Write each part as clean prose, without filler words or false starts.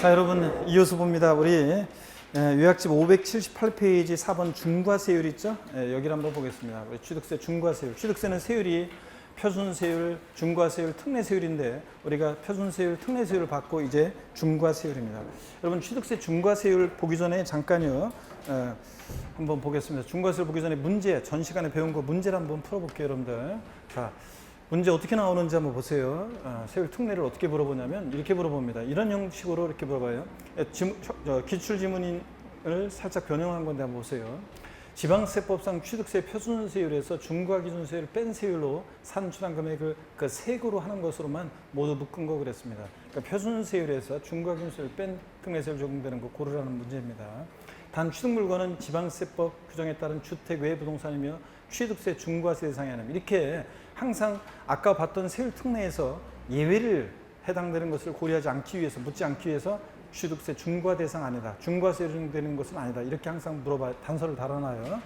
자, 여러분 이어서 봅니다. 우리 요약집 578페이지 4번 중과세율 있죠? 여기를 한번 보겠습니다. 우리 취득세 중과세율. 취득세는 세율이 표준세율, 중과세율, 특례세율인데 우리가 표준세율, 특례세율을 받고 이제 중과세율입니다. 여러분 취득세 중과세율 보기 전에 잠깐요. 한번 보겠습니다. 중과세율 보기 전에 문제, 전 시간에 배운 거 문제를 한번 풀어볼게요, 여러분들. 자, 문제 어떻게 나오는지 한번 보세요. 세율 특례를 어떻게 물어보냐면 이렇게 물어봅니다. 이런 형식으로 이렇게 물어봐요. 기출지문을 살짝 변형한 건데 한번 보세요. 지방세법상 취득세 표준세율에서 중과기준세율을 뺀 세율로 산출한 금액을 그 세금으로 하는 것으로만 모두 묶은 거 그랬습니다. 그러니까 표준세율에서 중과기준세율을 뺀 특례세율 적용되는 거 고르라는 문제입니다. 단 취득물건은 지방세법 규정에 따른 주택 외 부동산이며 취득세 중과세 대상이 아닙니다. 이렇게 항상 아까 봤던 세율 특례에서 예외를 해당되는 것을 고려하지 않기 위해서, 묻지 않기 위해서 취득세 중과 대상 아니다, 중과세 적용되는 것은 아니다, 이렇게 항상 물어봐 단서를 달아놔요.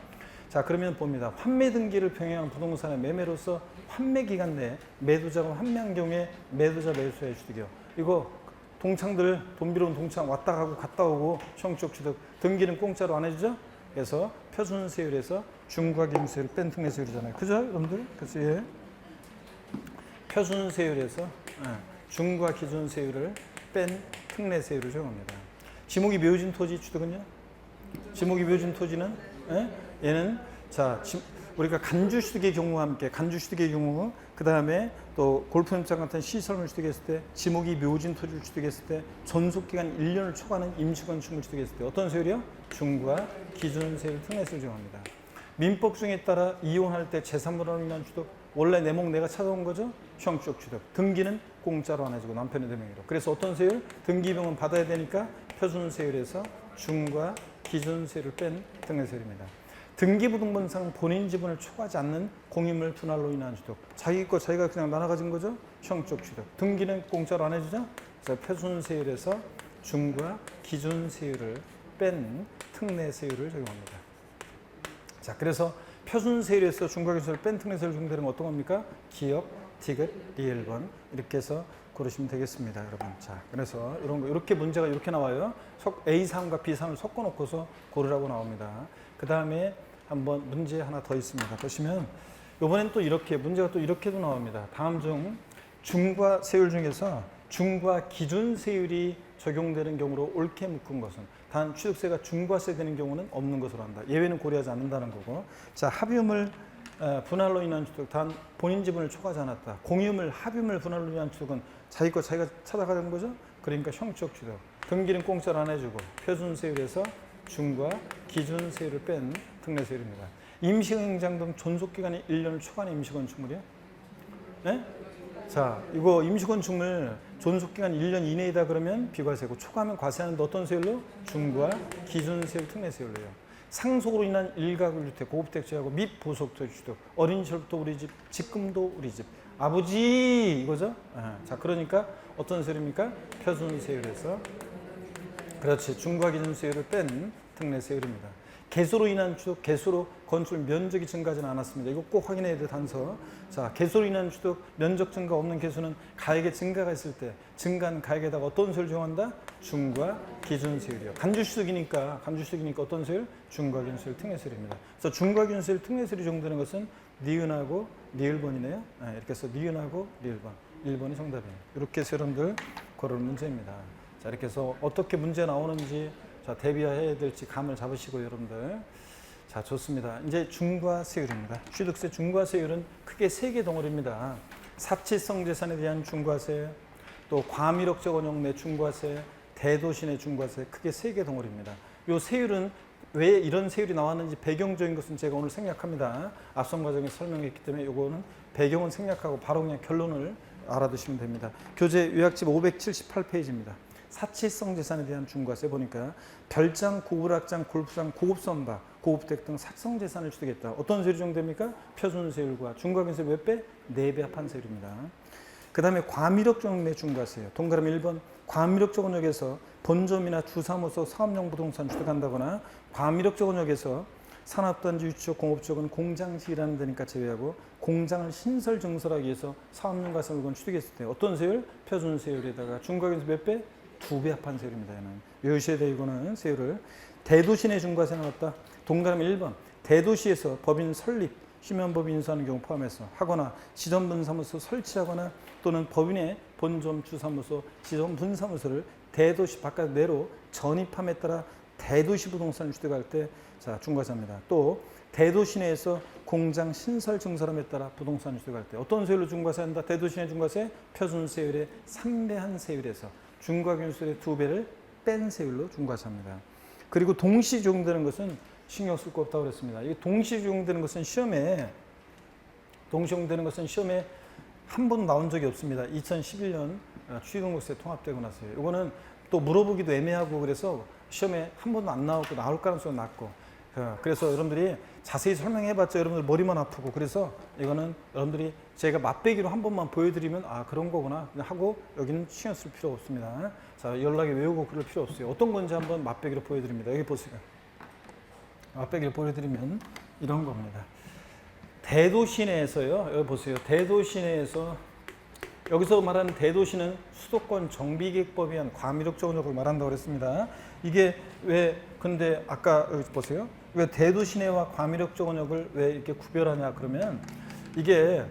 자, 그러면 봅니다. 환매 등기를 병행한 부동산의 매매로서 환매 기간 내에 매도자가 환매한 경우에 매도자 매수자의 취득이요. 이거 동창들 돈 빌어온 동창 왔다 가고 갔다 오고 형식 취득 등기는 공짜로 안 해주죠? 그래서 표준세율에서 중과기준세율을 뺀 특례세율이잖아요. 그죠, 여러분들? 그래서 예. 표준세율에서 중과기준세율을 뺀 특례세율을 적용합니다. 지목이 묘진 토지 취득은요? 지목이 묘진 토지는 얘는 자 우리가 간주취득의 경우와 함께 간주취득의 경우 그 다음에 또 골프연장 같은 시설물 취득했을 때 지목이 묘진 토지를 취득했을 때 존속기간 1년을 초과하는 임시건축물 취득했을 때 어떤 세율이요? 중과 기준세율 특례세율을 적용합니다. 민법 중에 따라 이혼할 때 재산분할로 인한 취득 원래 내 목 내가 찾아온 거죠? 형식 취득 등기는 공짜로 안 해주고 남편의 대명의로. 그래서 어떤 세율? 등기비용은 받아야 되니까 표준세율에서 중과 기준세율을 뺀 특례세율입니다. 등기부등본상 본인 지분을 초과하지 않는 공유물 분할로 인한 취득. 자기 거 자기가 그냥 나눠 가진 거죠? 형식 취득. 등기는 공짜로 안 해주죠? 그래서 표준세율에서 중과 기준세율을 뺀 특례세율을 적용합니다. 자, 그래서 표준세율에서 중과기준세율을 뺀 특례세율 적용되는 건 어떤 겁니까? 기업, 디귿, 리을번 이렇게 해서 고르시면 되겠습니다, 여러분. 자, 그래서 이런 거 이렇게 문제가 이렇게 나와요. A3과 B3을 섞어 놓고서 고르라고 나옵니다. 그 다음에 한번 문제 하나 더 있습니다. 보시면 이번엔 또 이렇게 문제가 또 이렇게도 나옵니다. 다음 중 중과세율 중에서 중과기준세율이 적용되는 경우로 옳게 묶은 것은 단 취득세가 중과세 되는 경우는 없는 것으로 한다. 예외는 고려하지 않는다는 거고. 자, 합유물 분할로 인한 취득, 단 본인 지분을 초과하지 않았다. 공유물, 합유물 분할로 인한 취득은 자기 거 자기가 찾아가는 거죠. 그러니까 형식 취득. 등기는 공짜로 안 해주고 표준세율에서 중과 기준세율을 뺀 특례세율입니다. 임시행장 등 존속기간이 1년을 초과하는 임시건축물이요? 네? 자, 이거 임시건축물 존속기간 1년 이내이다 그러면 비과세고 초과하면 과세하는데 어떤 세율로? 중과 기준세율 특례세율로요. 상속으로 인한 일가구주택, 고급택지하고 및 보석토지취득, 어린 시절부터 우리 집, 지금도 우리 집, 아버지 이거죠? 자, 그러니까 어떤 세율입니까? 표준세율에서 그렇지 중과 기준세율을 뺀 특례세율입니다. 개소로 인한 취득, 개소로 건축 면적이 증가하지는 않았습니다. 이거 꼭 확인해야 돼, 단서. 자, 개소로 인한 취득, 면적 증가 없는 개소는 가액의 증가가 있을 때 증가한 가액에다가 어떤 세율을 적용한다? 중과 기준세율이요. 간주취득이니까 어떤 세율? 중과 기준세율 특례세율입니다. 그래서 중과 기준세율 특례세율이 적용되는 것은 니은하고 리을번이네요. 이렇게 해서 니은하고 리을번, 1번이 정답이에요. 이렇게 해서 여러분들 고르는 문제입니다. 자, 이렇게 해서 어떻게 문제 나오는지 자, 대비해야 될지 감을 잡으시고 여러분들. 자, 좋습니다. 이제 중과세율입니다. 취득세 중과세율은 크게 3개 덩어리입니다. 사치성 재산에 대한 중과세, 또 과밀억제 원형 내 중과세, 대도시 내 중과세, 크게 3개 덩어리입니다. 이 세율은 왜 이런 세율이 나왔는지 배경적인 것은 제가 오늘 생략합니다. 앞선 과정에 설명했기 때문에 이거는 배경은 생략하고 바로 그냥 결론을 알아두시면 됩니다. 교재 요약집 578페이지입니다. 사치성 재산에 대한 중과세 보니까 별장, 고불악장, 골프장, 고급선박, 고급택 등 사치성 재산을 취득했다. 어떤 세율이 적용됩니까? 표준세율과 중과기준세율 몇 배? 4배 합한 세율입니다. 그 다음에 과밀억적 내 중과세요. 동그라미 1번 과밀억적 원역에서 본점이나 주사무소, 사업용 부동산 취득한다거나 과밀억적 원역에서 산업단지 유치적 공업적은 공장지라는 데니까 제외하고 공장을 신설 증설하기 위해서 사업용 가설 물건 취득했을 때 어떤 세율? 표준세율에다가 중과기준세 몇 배? 2배 합한 세율입니다. 얘는 외우셔야 돼. 이거는 세율을. 대도시 내 중과세 나왔다. 동그라미 1번. 대도시에서 법인 설립, 휴면법 인수하는 경우 포함해서 하거나 지점분사무소 설치하거나 또는 법인의 본점 주사무소, 지점분사무소를 대도시 바깥 내로 전입함에 따라 대도시 부동산을 취득할 때 자, 중과세입니다. 또 대도시 내에서 공장 신설 증설함에 따라 부동산을 취득할 때 어떤 세율로 중과세한다? 대도시 내 중과세 표준세율의 3배한 세율에서 중과균세율의 2배를 뺀 세율로 중과세합니다. 그리고 동시 적용되는 것은 신경 쓸 거 없다고 그랬습니다. 이 동시 적용되는 것은 시험에 한 번 나온 적이 없습니다. 2011년 취등록세 통합되고 나서요. 이거는 또 물어보기도 애매하고 그래서 시험에 한 번도 안 나오고 나올 가능성이 낮고 그래서 여러분들이 자세히 설명해봤자 여러분들 머리만 아프고 그래서 이거는 여러분들이 제가 맛배기로 한 번만 보여드리면 아 그런 거구나 하고 여기는 신경 쓸 필요 없습니다. 자 연락에 외우고 그럴 필요 없어요. 어떤 건지 한번 맛배기로 보여드립니다. 여기 보세요. 맛배기로 보여드리면 이런 겁니다. 대도시 내에서요. 여기 보세요. 대도시 내에서 여기서 말하는 대도시는 수도권 정비계획법에 의한 과미력 적용력을 말한다고 그랬습니다. 이게 왜 근데 아까 여기 보세요. 왜 대도시 내와 과미력 적용력을 왜 이렇게 구별하냐 그러면 이게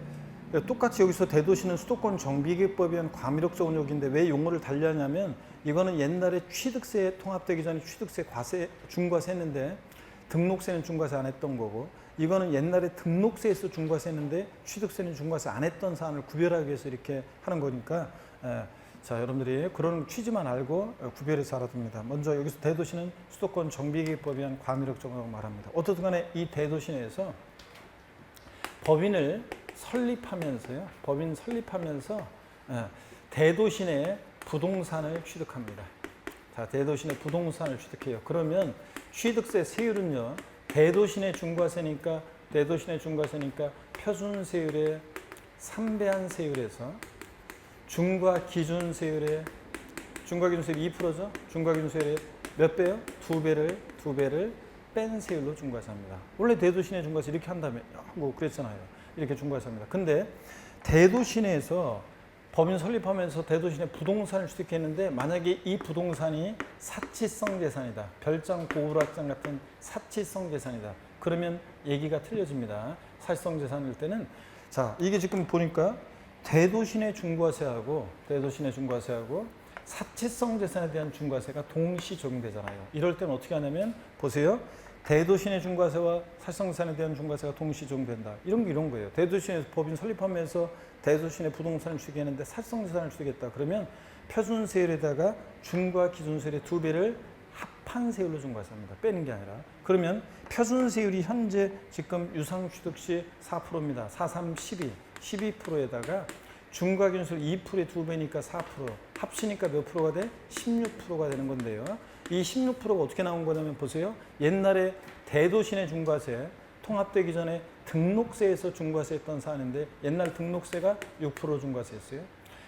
똑같이 여기서 대도시는 수도권 정비계획법에 의한 과미력 적용력인데 왜 용어를 달리하냐면 이거는 옛날에 취득세 통합되기 전에 취득세 과세 중과세 했는데 등록세는 중과세 안 했던 거고 이거는 옛날에 등록세에서 중과세 했는데 취득세는 중과세 안 했던 사안을 구별하기 위해서 이렇게 하는 거니까 자 여러분들이 그런 취지만 알고 구별해서 알아둡니다. 먼저 여기서 대도시는 수도권 정비계획법에 의한 과미력 적용을 말합니다. 어떻든 간에 이 대도시 내에서 법인 설립하면서 대도시 내 부동산을 취득합니다. 자 대도시 내 부동산을 취득해요. 그러면 취득세 세율은요. 대도시 내 중과세니까 표준세율의 3배한 세율에서 중과기준세율의 2%죠. 중과기준세율의 몇 배요? 2배를 뺀 세율로 중과세합니다. 원래 대도시 내 중과세 이렇게 한다며 하고 그랬잖아요. 이렇게 중과세합니다. 근데 대도시 내에서 법인 설립하면서 대도시 내 부동산을 취득했는데 만약에 이 부동산이 사치성 재산이다. 별장, 고우락장 같은 사치성 재산이다. 그러면 얘기가 틀려집니다. 사치성 재산일 때는 자 이게 지금 보니까 대도시 내 중과세하고 사치성 재산에 대한 중과세가 동시 적용되잖아요. 이럴 때는 어떻게 하냐면 보세요. 대도시 내 중과세와 사치성 재산에 대한 중과세가 동시 적용된다. 이런 거예요. 대도시 내 법인 설립하면서 대도시 내 부동산을 취득했는데 사치성 재산을 취득했다. 그러면 표준세율에다가 중과기준세율의 2배를 합한 세율로 중과세합니다. 빼는 게 아니라. 그러면 표준세율이 현재 지금 유상취득 시 4%입니다. 4, 3, 12%에다가 중과기준세율 2%의 2배니까 4%, 합치니까 몇 프로가 돼? 16%가 되는 건데요. 이 16%가 어떻게 나온 거냐면 보세요. 옛날에 대도시 내 중과세 통합되기 전에 등록세에서 중과세했던 사안인데 옛날 등록세가 6% 중과세했어요.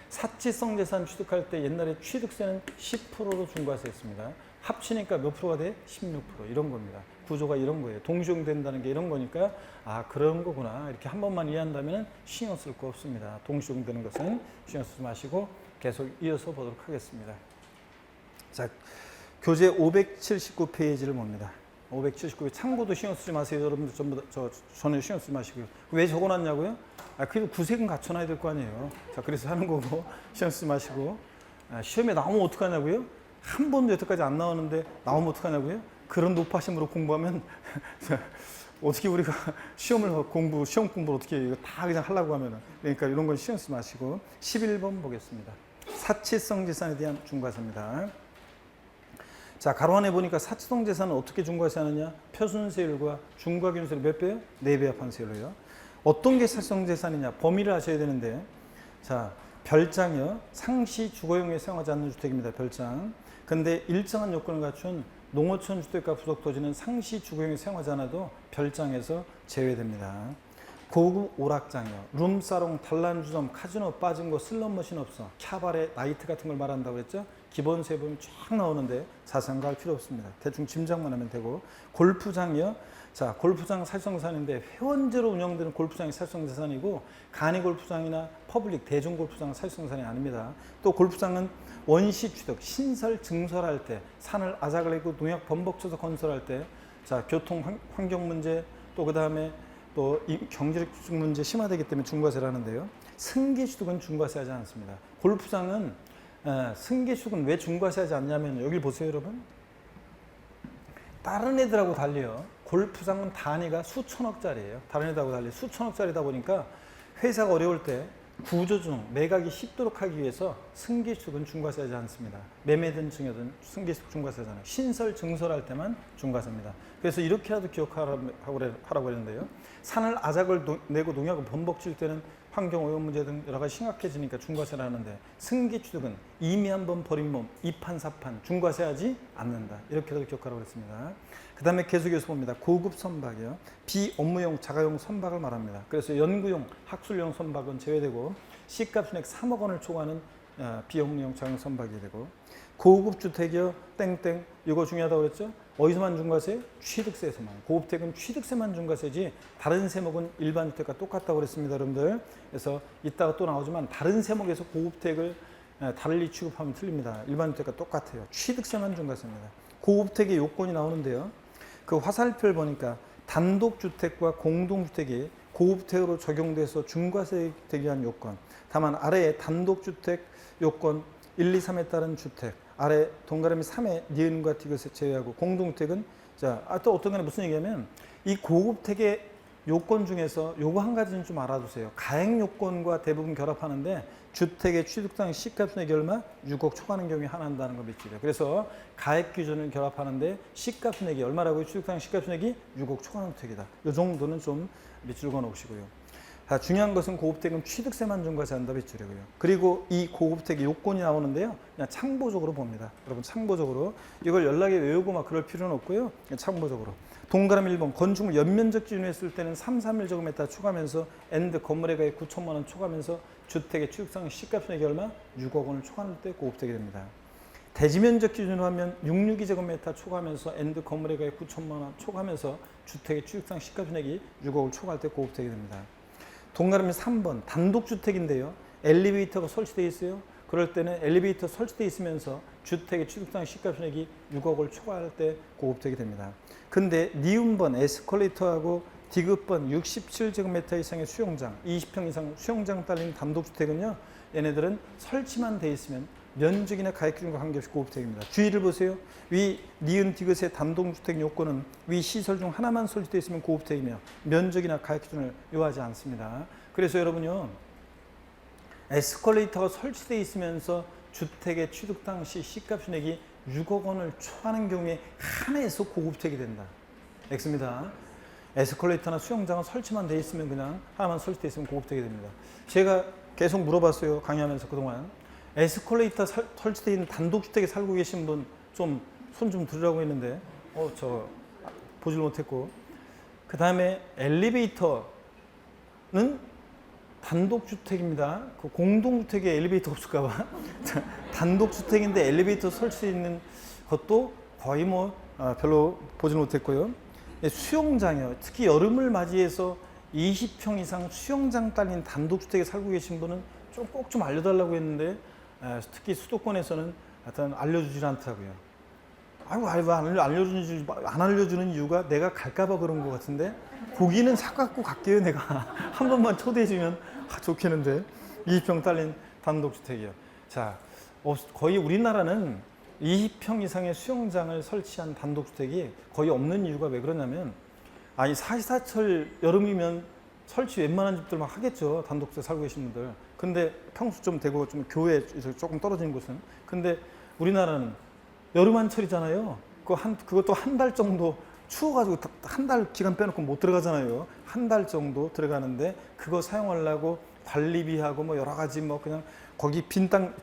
사치성 재산 취득할 때 옛날에 취득세는 10%로 중과세했습니다. 합치니까 몇 프로가 돼? 16% 이런 겁니다. 구조가 이런 거예요. 동시적용된다는 게 이런 거니까 아 그런 거구나 이렇게 한 번만 이해한다면 신경 쓸 거 없습니다. 동시적용되는 것은 신경 쓰지 마시고 계속 이어서 보도록 하겠습니다. 자 교재 579페이지를 봅니다. 579페이지 참고도 신경 쓰지 마세요. 여러분들 전부 다 전혀 신경 쓰지 마시고요. 왜 적어놨냐고요? 아 그래도 구색은 갖춰놔야 될 거 아니에요. 자 그래서 하는 거고 신경 쓰지 마시고 시험에 나오면 어떡하냐고요? 한 번도 여태까지 안 나오는데 나오면 어떡하냐고요? 그런 높아심으로 공부하면 어떻게 우리가 시험 공부를 어떻게 해요? 이거 다 그냥 하려고 하면은. 그러니까 이런 건 신경 쓰지 마시고 11번 보겠습니다. 사치성 재산에 대한 중과세입니다. 자, 가로 안에 보니까 사치성 재산은 어떻게 중과세하느냐? 표준세율과 중과기준세율 몇 배요? 4배 합한 세율로요. 어떤 게 사치성 재산이냐? 범위를 아셔야 되는데 자, 별장이요. 상시 주거용에 사용하지 않는 주택입니다. 별장. 근데 일정한 요건을 갖춘 농어촌 주택과 부속 토지는 상시 주거용에 사용하지 않아도 별장에서 제외됩니다. 고급 오락장이요. 룸사롱, 단란주점, 카지노 빠진 거 슬롯머신 없어. 캬바레, 나이트 같은 걸 말한다고 그랬죠? 기본세 보면 쫙 나오는데 자세한 거 할 필요 없습니다. 대충 짐작만 하면 되고. 골프장이요. 자, 골프장 살성자산인데 회원제로 운영되는 골프장이 살성자산이고 간이 골프장이나 퍼블릭 대중 골프장은 살성자산이 아닙니다. 또 골프장은 원시 취득, 신설 증설할 때 산을 아작을 내고 농약 범벅 쳐서 건설할 때 자, 교통 환경 문제 또 그다음에 또 경제적 문제 심화되기 때문에 중과세를 하는데요. 승계 취득은 중과세하지 않습니다. 골프장은 승계 취득은 왜 중과세하지 않냐면 여기 보세요, 여러분. 다른 애들하고 달리요. 골프장은 단위가 수천억짜리예요. 다른 애들하고 달리 수천억짜리다 보니까 회사가 어려울 때 구조중 매각이 쉽도록 하기 위해서 승계취득은 중과세하지 않습니다. 매매든 증여든 승계취득 중과세잖아요. 신설 증설할 때만 중과세입니다. 그래서 이렇게라도 기억하라고 했는데요. 산을 아작을 내고 농약을 범벅질 때는 환경오염 문제 등 여러 가지 심각해지니까 중과세를 하는데 승계취득은 이미 한번 버린 몸, 이판사판 중과세하지 않는다. 이렇게라도 기억하라고 했습니다. 그 다음에 계속해서 봅니다. 고급 선박이요. 비업무용 자가용 선박을 말합니다. 그래서 연구용 학술용 선박은 제외되고 시가순액 3억 원을 초과하는 비업무용 자가용 선박이 되고 고급 주택이요. 땡땡 이거 중요하다고 그랬죠. 어디서만 중과세? 취득세에서만. 고급택은 취득세만 중과세지 다른 세목은 일반 주택과 똑같다고 그랬습니다, 여러분들. 그래서 이따가 또 나오지만 다른 세목에서 고급택을 달리 취급하면 틀립니다. 일반 주택과 똑같아요. 취득세만 중과세입니다. 고급택의 요건이 나오는데요. 그 화살표를 보니까 단독주택과 공동주택이 고급택으로 적용돼서 중과세 되기 위한 요건. 다만 아래에 단독주택 요건 1, 2, 3에 따른 주택. 아래 동그라미 3에 니은과 디귿을 제외하고 공동주택은 자, 또 어떤 간에 무슨 얘기냐면 이 고급택의 요건 중에서 요거 한 가지는 좀 알아두세요. 가액 요건과 대부분 결합하는데 주택의 취득당 시가순액이 얼마? 6억 초과하는 경우에 하나한다는 걸 밑줄이에요. 그래서 가액 기준을 결합하는데 시가순액이 얼마라고요? 취득당 시가순액이 6억 초과하는 주택이다. 이 정도는 좀 밑줄 그어놓으시고요. 중요한 것은 고급택은 취득세만 중과세한다 밑줄이고요. 그리고 이 고급택의 요건이 나오는데요. 그냥 참고적으로 봅니다. 여러분 참고적으로. 이걸 연락에 외우고 막 그럴 필요는 없고요. 그냥 참고적으로. 동그라미 1번 건축물 연면적 기준으로 했을 때는 331제곱미터 초과하면서 엔드 건물의 가액 9천만 원 초과하면서 주택의 취득상 시가순액이 얼마? 6억 원을 초과할 때 고급택이 됩니다. 대지면적 기준으로 하면 662제곱미터 초과하면서 엔드 건물의 가액 9천만 원 초과하면서 주택의 취득상 시가순액이 6억을 초과할 때 고급택이 됩니다. 동그라미 3번 단독주택인데요. 엘리베이터가 설치되어 있어요. 그럴 때는 엘리베이터 설치되어 있으면서 주택의 취득당 시가순액이 6억을 초과할 때 고급택이 됩니다. 근데 니은번 에스컬레이터하고 디귿번 67제곱미터 이상의 수용장, 20평 이상 수용장 딸린 단독주택은요. 얘네들은 설치만 돼 있으면 면적이나 가액 기준과 관계없이 고급택입니다. 주의를 보세요. 위 니은 디귿의 단독주택 요건은 위 시설 중 하나만 설치되어 있으면 고급택이며 면적이나 가액 기준을 요하지 않습니다. 그래서 여러분요. 에스컬레이터가 설치되어 있으면서 주택의 취득 당시 시가순액이 6억 원을 초과하는 경우에 하나에서 고급택이 된다. X입니다. 에스컬레이터나 수영장은 설치만 돼 있으면 그냥 하나만 설치되어 있으면 고급택이 됩니다. 제가 계속 물어봤어요. 강의하면서 그동안. 에스컬레이터 설치되어 있는 단독주택에 살고 계신 분 좀 손 좀 들으라고 했는데 저 보질 못했고 그 다음에 엘리베이터는 단독주택입니다. 그 공동주택에 엘리베이터 없을까봐 단독주택인데 엘리베이터 설치되어 있는 것도 거의 별로 보질 못했고요. 수영장이요. 특히 여름을 맞이해서 20평 이상 수영장 딸린 단독주택에 살고 계신 분은 꼭 좀 알려달라고 했는데 특히 수도권에서는 하여튼 알려주질 않더라고요. 안 알려주는 이유가 내가 갈까봐 그런 것 같은데 고기는 사갖고 갈게요. 내가 한 번만 초대해주면 좋겠는데 20평 딸린 단독주택이요. 자, 거의 우리나라는 20평 이상의 수영장을 설치한 단독주택이 거의 없는 이유가 왜 그러냐면 사시사철 여름이면 설치 웬만한 집들 막 하겠죠. 단독주택 살고 계신 분들. 근데 평수 좀 되고 좀 교외에서 조금 떨어진 곳은. 근데 우리나라는 여름 한철이잖아요. 그것도 한 달 정도 추워가지고 한 달 기간 빼놓고 못 들어가잖아요. 한 달 정도 들어가는데 그거 사용하려고 관리비하고 여러 가지 그냥 거기 빈 땅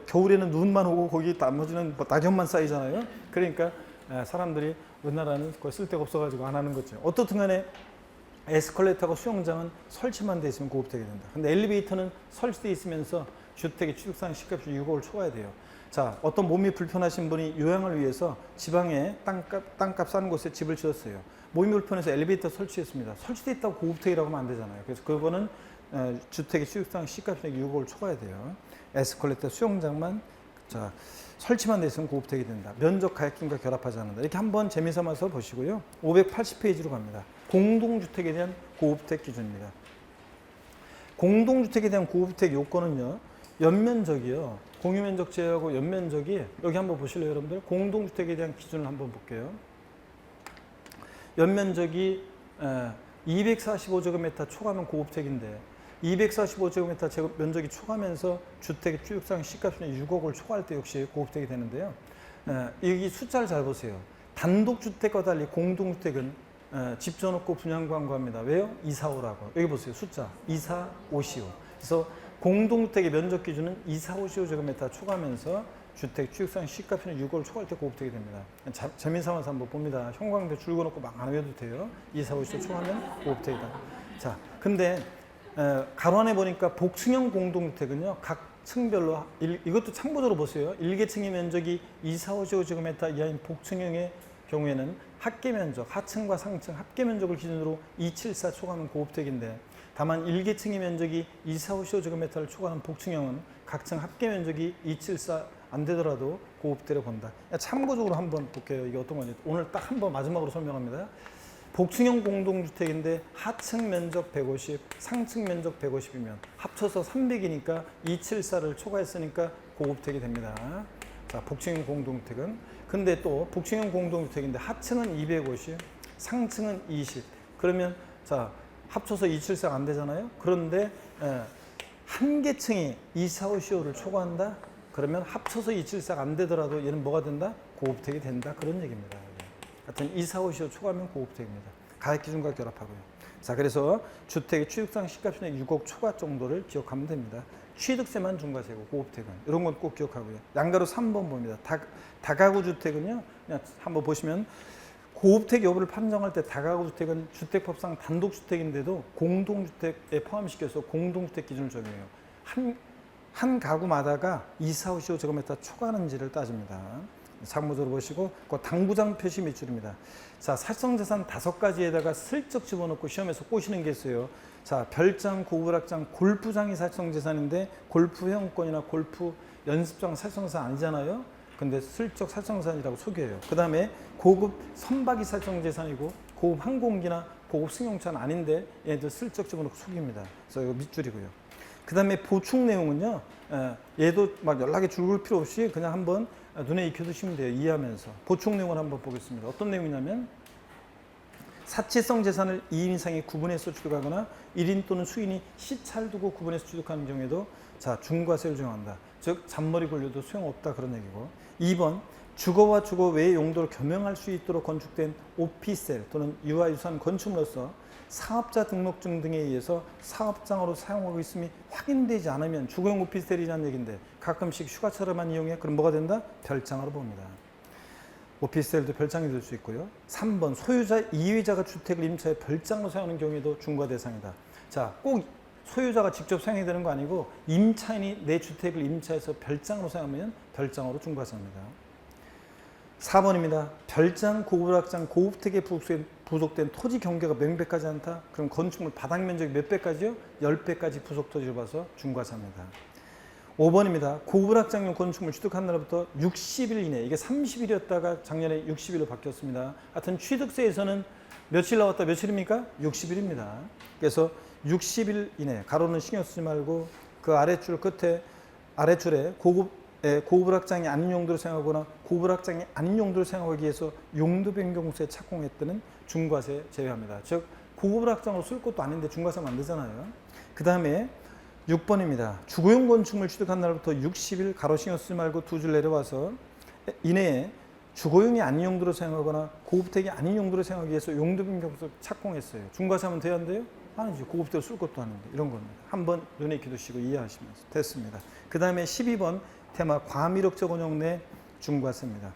겨울에는 눈만 오고 거기 나머지는 낙엽만 쌓이잖아요. 그러니까 사람들이 우리나라는 거의 쓸 데가 없어가지고 안 하는 거죠. 어떻든 간에 에스컬레이터하고 수영장은 설치만 돼 있으면 고급택이 된다. 근데 엘리베이터는 설치되어 있으면서 주택의 취득상 시가값이 6억을 초과해야 돼요. 자, 어떤 몸이 불편하신 분이 요양을 위해서 지방에 땅값 싸는 곳에 집을 지었어요. 몸이 불편해서 엘리베이터 설치했습니다. 설치되어 있다고 고급택이라고 하면 안 되잖아요. 그래서 그거는 주택의 취득상 시가편의 6억을 초과해야 돼요. 에스컬레이터 수영장만 자 설치만 돼 있으면 고급택이 된다. 면적 가액kim과 결합하지 않는다. 이렇게 한번 재미삼아서 보시고요. 580페이지로 갑니다. 공동주택에 대한 고급택 기준입니다. 공동주택에 대한 고급택 요건은요. 연면적이요. 공유면적 제외하고 연면적이 여기 한번 보실래요, 여러분들? 공동주택에 대한 기준을 한번 볼게요. 연면적이 245제곱미터 초과하면 고급택인데 245제곱미터 면적이 초과하면서 주택의 취득상 시가편의 6억을 초과할 때 역시 고급택이 되는데요. 여기 숫자를 잘 보세요. 단독주택과 달리 공동주택은 집 줘놓고 분양광고합니다. 왜요? 2, 4, 5라고. 여기 보세요. 숫자 2, 4, 5, 15. 그래서 공동주택의 면적 기준은 2, 4, 5, 15제곱미터 초과하면서 주택 취득상 시가편의 6억을 초과할 때 고급택이 됩니다. 재미삼아서 한번 봅니다. 형광등 줄 그어놓고 막 안 외워도 돼요. 2, 4, 5, 15 초과하면 고급택이다. 자, 근데 가로 안에 보니까 복층형 공동주택은요. 각 층별로 이것도 참고적으로 보세요. 1계층의 면적이 2, 4, 5, 15제곱미터 이하인 복층형의 경우에는 합계면적, 하층과 상층 합계면적을 기준으로 274 초과하면 고급택인데 다만 1계층의 면적이 2, 4, 5, 15제곱미터를 초과하는 복층형은 각층 합계면적이 274 안 되더라도 고급택을 본다. 참고적으로 한번 볼게요. 이게 어떤 건지. 오늘 딱 한번 마지막으로 설명합니다. 복층형 공동주택인데 하층 면적 150, 상층 면적 150이면 합쳐서 300이니까 274를 초과했으니까 고급택이 됩니다. 자, 복층형 공동주택은 근데 또 복층형 공동주택인데 하층은 250, 상층은 20. 그러면 자, 합쳐서 274가 안 되잖아요. 그런데 한 계층이 2, 4, 5, 15를 초과한다. 그러면 합쳐서 274가 안 되더라도 얘는 뭐가 된다? 고급택이 된다. 그런 얘기입니다. 하여튼 2, 4, 5, 15 초과하면 고급택입니다. 가액기준과 결합하고요. 자, 그래서 주택의 취득상 시가편의 6억 초과 정도를 기억하면 됩니다. 취득세만 중과세고 고급택은 이런 건 꼭 기억하고요. 양가로 3번 봅니다. 다가구 주택은요. 그냥 한번 보시면 고급택 여부를 판정할 때 다가구 주택은 주택법상 단독주택인데도 공동주택에 포함시켜서 공동주택 기준을 적용해요. 한 가구마다가 2, 4, 5, 15제곱미터 초과하는지를 따집니다. 참고적으로 보시고 그 당부장 표시 매출입니다. 자, 살성자산 5가지에다가 슬쩍 집어넣고 시험에서 꼬시는 게 있어요. 자, 별장, 고불악장, 골프장이 살성자산인데 골프 회원권이나 골프 연습장 살성자산 아니잖아요. 근데 슬쩍 살성자산이라고 소개해요. 그 다음에 고급 선박이 살성자산이고 고급 항공기나 고급 승용차는 아닌데 얘들 슬쩍 집어넣고 속입니다. 그래서 이거 밑줄이고요. 그 다음에 보충 내용은요. 얘도 막 연락에 줄글 필요 없이 그냥 한번 눈에 익혀두시면 돼요. 이해하면서. 보충 내용을 한번 보겠습니다. 어떤 내용이냐면 사치성 재산을 2인 이상이 구분해서 취득하거나 1인 또는 수인이 시차를 두고 구분해서 취득하는 경우에도 자, 중과세를 적용한다. 즉 잔머리 굴려도 소용없다 그런 얘기고. 2번 주거와 주거 외의 용도를 겸용할 수 있도록 건축된 오피스텔 또는 유아유산 건축물로서 사업자 등록증 등에 의해서 사업장으로 사용하고 있음이 확인되지 않으면 주거용 오피스텔이라는 얘기인데 가끔씩 휴가처럼만 이용해 그럼 뭐가 된다? 별장으로 봅니다. 오피스텔도 별장이 될 수 있고요. 3번 소유자 이외자가 주택을 임차해 별장으로 사용하는 경우에도 중과 대상이다. 자, 꼭 소유자가 직접 사용해야 되는 거 아니고 임차인이 내 주택을 임차해서 별장으로 사용하면 별장으로 중과세입니다. 4번입니다. 별장, 고불악장, 고급택에 부속된 토지 경계가 명백하지 않다. 그럼 건축물 바닥 면적이 몇 배까지요? 10배까지 부속 토지를 봐서 중과세입니다. 5번입니다. 고불악장용 건축물 취득한 날부터 60일 이내, 이게 30일이었다가 작년에 60일로 바뀌었습니다. 하여튼 취득세에서는 며칠 나왔다 며칠입니까? 60일입니다. 그래서 60일 이내, 가로는 신경 쓰지 말고 그 아래줄 끝에 아래줄에 고불악장이 아닌 용도로 사용하거나 고불악장이 아닌 용도로 사용하기 위해서 용도 변경세 착공했다는 중과세 제외합니다. 즉 고불악장으로 쓸 것도 아닌데 중과세면 안 되잖아요. 그 다음에 6번입니다. 주거용 건축물 취득한 날부터 60일 가로 신경 쓰지 말고 두 줄 내려와서 이내에 주거용이 아닌 용도로 사용하거나 고급택이 아닌 용도로 사용하기 위해서 용도 변경세 착공했어요. 중과세하면 돼야 안 돼요? 아니죠. 고급택을 쓸 것도 아닌데 이런 겁니다. 한번 눈에 익혀두시고 이해하시면서 됐습니다. 그 다음에 12번 테마 과밀옥적 원형 내 중과세입니다.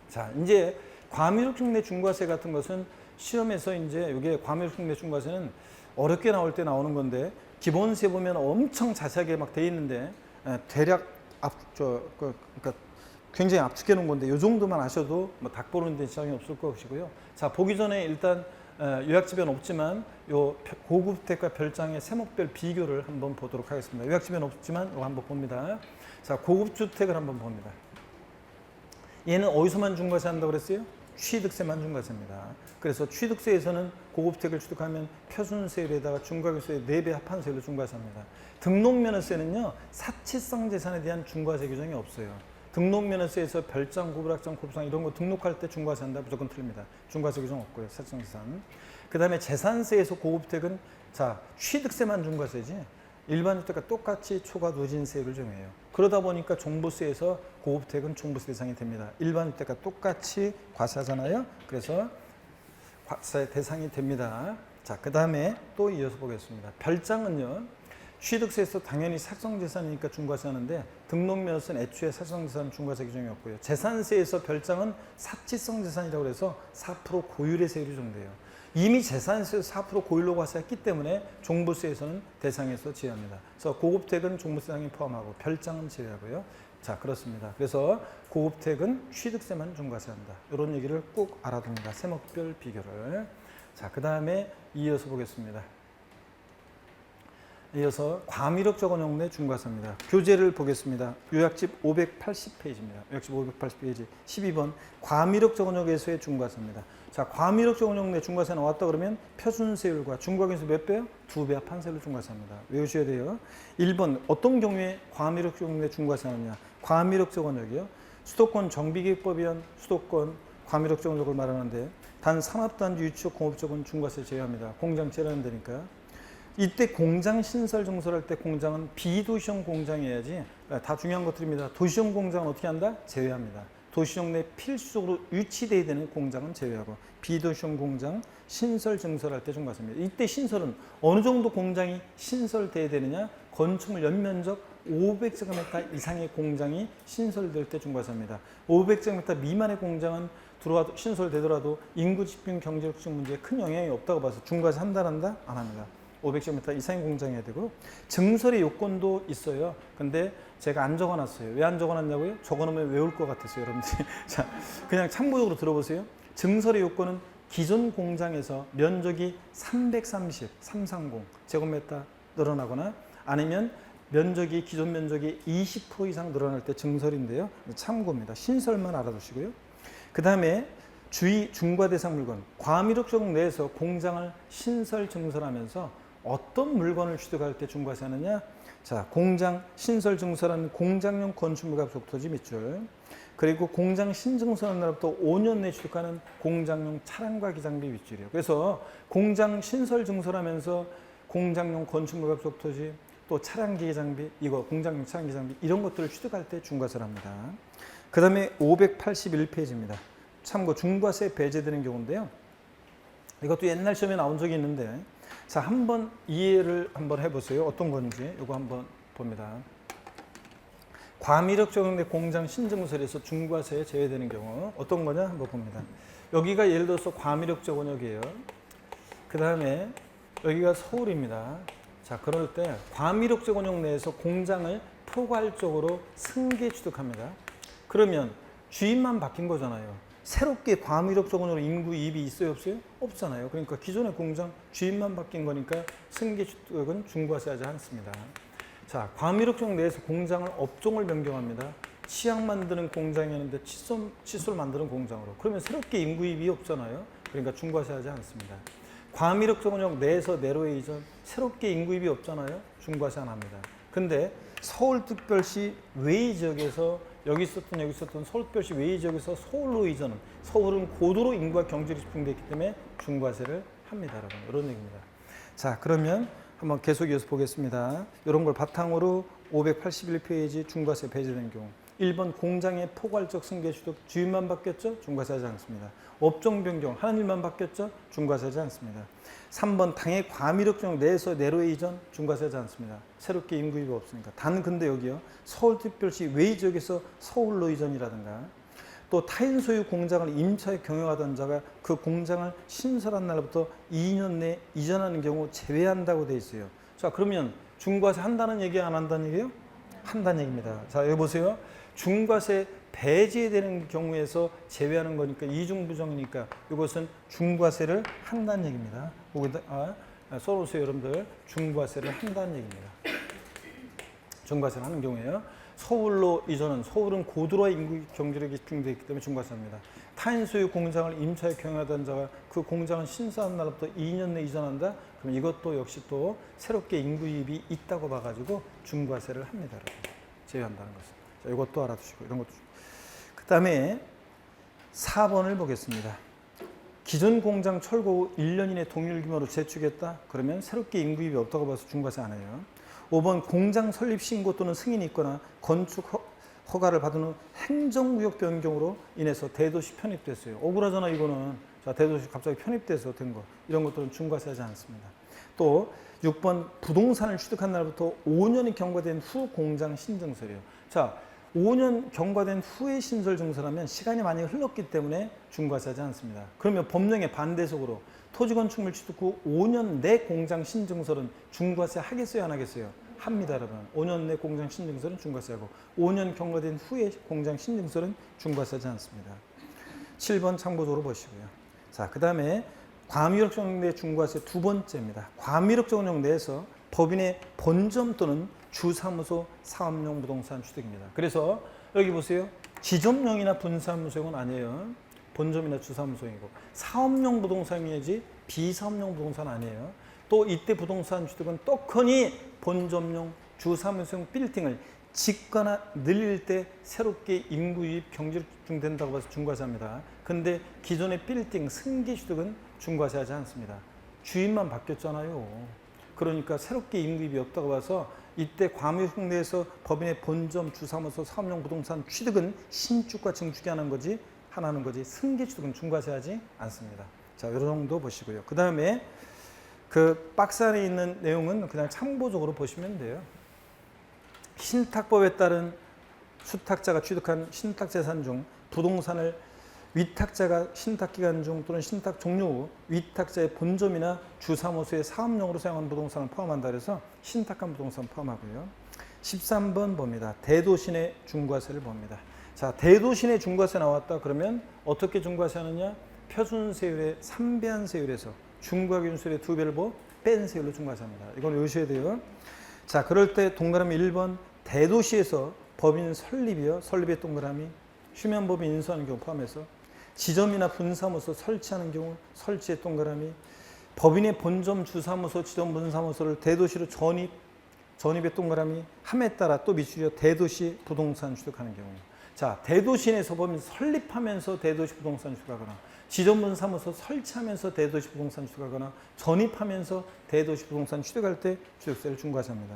자, 이제 과밀옥적 내 중과세 같은 것은 시험에서 이제 이게 과밀옥적 내 중과세는 어렵게 나올 때 나오는 건데 기본세 보면 엄청 자세하게 막 돼 있는데 대략 그러니까 굉장히 압축해 놓은 건데 이 정도만 아셔도 뭐 닭 보는 데 지장이 없을 것이고요. 자, 보기 전에 일단 요약집에는 없지만 요 고급주택과 별장의 세목별 비교를 한번 보도록 하겠습니다. 요약집에는 없지만 이거 한번 봅니다. 자, 고급주택을 한번 봅니다. 얘는 어디서만 중과세 한다고 그랬어요? 취득세만 중과세입니다. 그래서 취득세에서는 고급주택을 취득하면 표준세율에다가 중과세율 4배 합한세율로 중과세합니다. 등록면허세는요, 사치성 재산에 대한 중과세 규정이 없어요. 등록면허세에서 별장, 고불악장, 고부상 이런 거 등록할 때 중과세 한다 무조건 틀립니다. 중과세 규정 없고요. 사치성 재산. 그 다음에 재산세에서 고급주택은 자, 취득세만 중과세지 일반 주택과 똑같이 초과 누진세율을 정해요. 그러다 보니까 종부세에서 고급주택은 종부세 대상이 됩니다. 일반 주택과 똑같이 과세하잖아요. 그래서 과세 대상이 됩니다. 자, 그 다음에 또 이어서 보겠습니다. 별장은요, 취득세에서 당연히 사성재산이니까 중과세하는데 등록면허세는 애초에 사성재산 중과세 규정이 없고요. 재산세에서 별장은 사치성 재산이라고 해서 4% 고율의 세율이 정돼요. 이미 재산세에서 4% 고율로 과세했기 때문에 종부세에서는 대상에서 제외합니다. 그래서 고급주택은 종부세 대상에 포함하고 별장은 제외하고요. 자, 그렇습니다. 그래서 고급주택은 취득세만 중과세한다. 이런 얘기를 꼭 알아둡니다. 세목별 비교를. 자, 그 다음에 이어서 보겠습니다. 이어서 과미력 적원용 내 중과세입니다. 교재를 보겠습니다. 요약집 580페이지입니다. 요약집 580페이지 12번 과미력 적원용에서의 중과세입니다. 자, 과미력 적원용 내 중과세 나왔다 그러면 표준세율과 중과세율 몇 배요? 2배 합한세율로 중과세합니다. 외우셔야 돼요. 1번 어떤 경우에 과미력 적원용 내 중과세 하느냐? 과미력 적원용이요. 수도권 정비계획법에 의한 수도권 과미력 적원용을 말하는데 단 산업단지 유치적 공업적은 중과세 제외합니다. 공장 제외하는 데니까. 이때 공장 신설 증설할 때 공장은 비도시형 공장이어야지. 다 중요한 것들입니다. 도시형 공장은 어떻게 한다? 제외합니다. 도시형 내 필수적으로 유치돼야 되는 공장은 제외하고 비도시형 공장 신설 증설할 때 중과세입니다. 이때 신설은 어느 정도 공장이 신설돼야 되느냐? 건축물 연면적 500제곱미터 이상의 공장이 신설될 때 중과세입니다. 500제곱미터 미만의 공장은 들어와도 신설되더라도 인구 집중 경제력적 문제에 큰 영향이 없다고 봐서 중과세 한다 한다? 안 합니다. 500제곱미터 이상의 공장이어야 되고 증설의 요건도 있어요. 근데 제가 안 적어놨어요. 왜 안 적어놨냐고요? 적어놓으면 외울 것 같았어요, 여러분들이. 자, 그냥 참고적으로 들어보세요. 증설의 요건은 기존 공장에서 면적이 330 제곱미터 늘어나거나 아니면 면적이 기존 면적이 20% 이상 늘어날 때 증설인데요. 참고입니다. 신설만 알아두시고요. 그 다음에 주의 중과 대상 물건 과미력 적용 내에서 공장을 신설 증설하면서 어떤 물건을 취득할 때 중과세 하느냐? 자, 공장 신설 증설하는 공장용 건축물과 적토지 밑줄, 그리고 공장 신증설하는 날부터 5년 내에 취득하는 공장용 차량과 기장비 밑줄이에요. 그래서 공장 신설 증설하면서 공장용 건축물과 적토지 또 차량 기장비, 이거 공장용 차량 기장비 이런 것들을 취득할 때 중과세를 합니다. 그 다음에 581페이지입니다. 참고 중과세 배제되는 경우인데요. 이것도 옛날 시험에 나온 적이 있는데 자, 한번 이해를 한번 해보세요. 어떤 건지 이거 한번 봅니다. 과미력 적용된 공장 신증설에서 중과세에 제외되는 경우 어떤 거냐 한번 봅니다. 여기가 예를 들어서 과미력 적용역이에요. 그 다음에 여기가 서울입니다. 자, 그럴 때 과미력 적용역 내에서 공장을 포괄적으로 승계 취득합니다. 그러면 주인만 바뀐 거잖아요. 새롭게 과미력 적용으로 인구 이입이 있어요, 없어요? 없잖아요. 그러니까 기존의 공장 주인만 바뀐 거니까 승계 취득은 중과세하지 않습니다. 자, 과미력 적용 내에서 공장을 업종을 변경합니다. 치약 만드는 공장이었는데 칫솔 만드는 공장으로. 그러면 새롭게 인구 이입이 없잖아요. 그러니까 중과세하지 않습니다. 과미력 적용역 내에서 내로의 이전, 새롭게 인구 이입이 없잖아요. 중과세 안 합니다. 근데 서울특별시 외의 지역에서 여기 있었던 서울특별시 외의 지역에서 서울로 이전은 서울은 고도로 인구와 경제력이 집중되어 있기 때문에 중과세를 합니다, 여러분. 이런 얘기입니다. 자, 그러면 한번 계속 이어서 보겠습니다. 이런 걸 바탕으로 581페이지 중과세 배제된 경우 1번 공장의 포괄적 승계 취득 주인만 바뀌었죠? 중과세하지 않습니다. 업종 변경 하는 일만 바뀌었죠? 중과세하지 않습니다. 3번 당의 과미력 적용 내에서 내로의 이전 중과세하지 않습니다. 새롭게 인구 이입이 없으니까. 단 근데 여기요. 서울특별시 외의 지역에서 서울로 이전이라든가 또 타인 소유 공장을 임차에 경영하던 자가 그 공장을 신설한 날부터 2년 내에 이전하는 경우 제외한다고 돼 있어요. 자, 그러면 중과세 한다는 얘기 안 한다는 얘기예요? 한다는 얘기입니다. 자, 여기 보세요. 중과세 배제되는 경우에서 제외하는 거니까 이중부정이니까 이것은 중과세를 한다는 얘기입니다. 써놓으세요, 여러분들. 중과세를 한다는 얘기입니다. 중과세를 하는 경우에요. 서울로 이전은 서울은 고도화 인구 경제력이 집중되어 있기 때문에 중과세입니다. 타인 소유 공장을 임차에 경영하던 자가 그 공장을 신사한 날부터 2년 내 이전한다? 그럼 이것도 역시 또 새롭게 인구 유입이 있다고 봐가지고 중과세를 합니다. 제외한다는 것은. 자, 이것도 알아두시고 이런 것도. 그 다음에 4번을 보겠습니다. 기존 공장 철거 후 1년 이내 동일 규모로 재축했다? 그러면 새롭게 인구 유입이 없다고 봐서 중과세 안 해요. 5번 공장 설립 신고 또는 승인이 있거나 건축 허가를 받은 후 행정구역 변경으로 인해서 대도시 편입됐어요. 억울하잖아 이거는. 자, 대도시 갑자기 편입돼서 된 거. 이런 것들은 중과세하지 않습니다. 또 6번 부동산을 취득한 날부터 5년이 경과된 후 공장 신증서래요. 자, 5년 경과된 후에 신설 증서라면 시간이 많이 흘렀기 때문에 중과세하지 않습니다. 그러면 법령의 반대속으로 토지건축물 취득 후 5년 내 공장 신증서는 중과세 하겠어요, 안 하겠어요? 합니다, 여러분. 5년 내 공장 신증서는 중과세하고 5년 경과된 후에 공장 신증서는 중과세하지 않습니다. 7번 참고적으로 보시고요. 자, 그 다음에 과밀력 적용내 중과세 두 번째입니다. 과밀력 적용 내에서 법인의 본점 또는 주사무소 사업용 부동산 취득입니다. 그래서 여기 보세요. 지점용이나 분사무소용은 아니에요. 본점이나 주사무소이고 사업용 부동산이지 비사업용 부동산 아니에요. 또 이때 부동산 취득은 떡하니 본점용 주사무소용 빌딩을 짓거나 늘릴 때 새롭게 인구 유입 경제력 집중된다고 봐서 중과세합니다. 근데 기존의 빌딩 승계 취득은 중과세하지 않습니다. 주인만 바뀌었잖아요. 그러니까 새롭게 인구 유입이 없다고 봐서 이때 과밀 내에서 법인의 본점 주사무소 사업용 부동산 취득은 신축과 증축이 하는 거지 하나는 거지 승계 취득은 중과세하지 않습니다. 자, 이 정도 보시고요. 그 다음에 그 박스 안에 있는 내용은 그냥 참고적으로 보시면 돼요. 신탁법에 따른 수탁자가 취득한 신탁재산 중 부동산을 위탁자가 신탁기간 중 또는 신탁 종료 후 위탁자의 본점이나 주사무소의 사업용으로 사용한 부동산을 포함한다 그래서 신탁한 부동산 포함하고요. 13번 봅니다. 대도시 내 중과세를 봅니다. 자, 대도시 내 중과세 나왔다 그러면 어떻게 중과세하느냐? 표준세율의 3배한 세율에서 중과기준세율의 2배를 뺀 세율로 중과세합니다. 이건 외우셔야 돼요. 자, 그럴 때 동그라미 1번 대도시에서 법인 설립이요. 설립의 동그라미 휴면법인 인수하는 경우 포함해서 지점이나 분사무소 설치하는 경우 설치의 동그라미 법인의 본점 주사무소 지점 분사무소를 대도시로 전입의 동그라미 함에 따라 또 밑줄이요. 대도시 부동산 취득하는 경우. 자, 대도시 내에서 법인 설립하면서 대도시 부동산 취득하거나 지점 분사무소 설치하면서 대도시 부동산 취득하거나 전입하면서 대도시 부동산 취득할 때 취득세를 중과세합니다.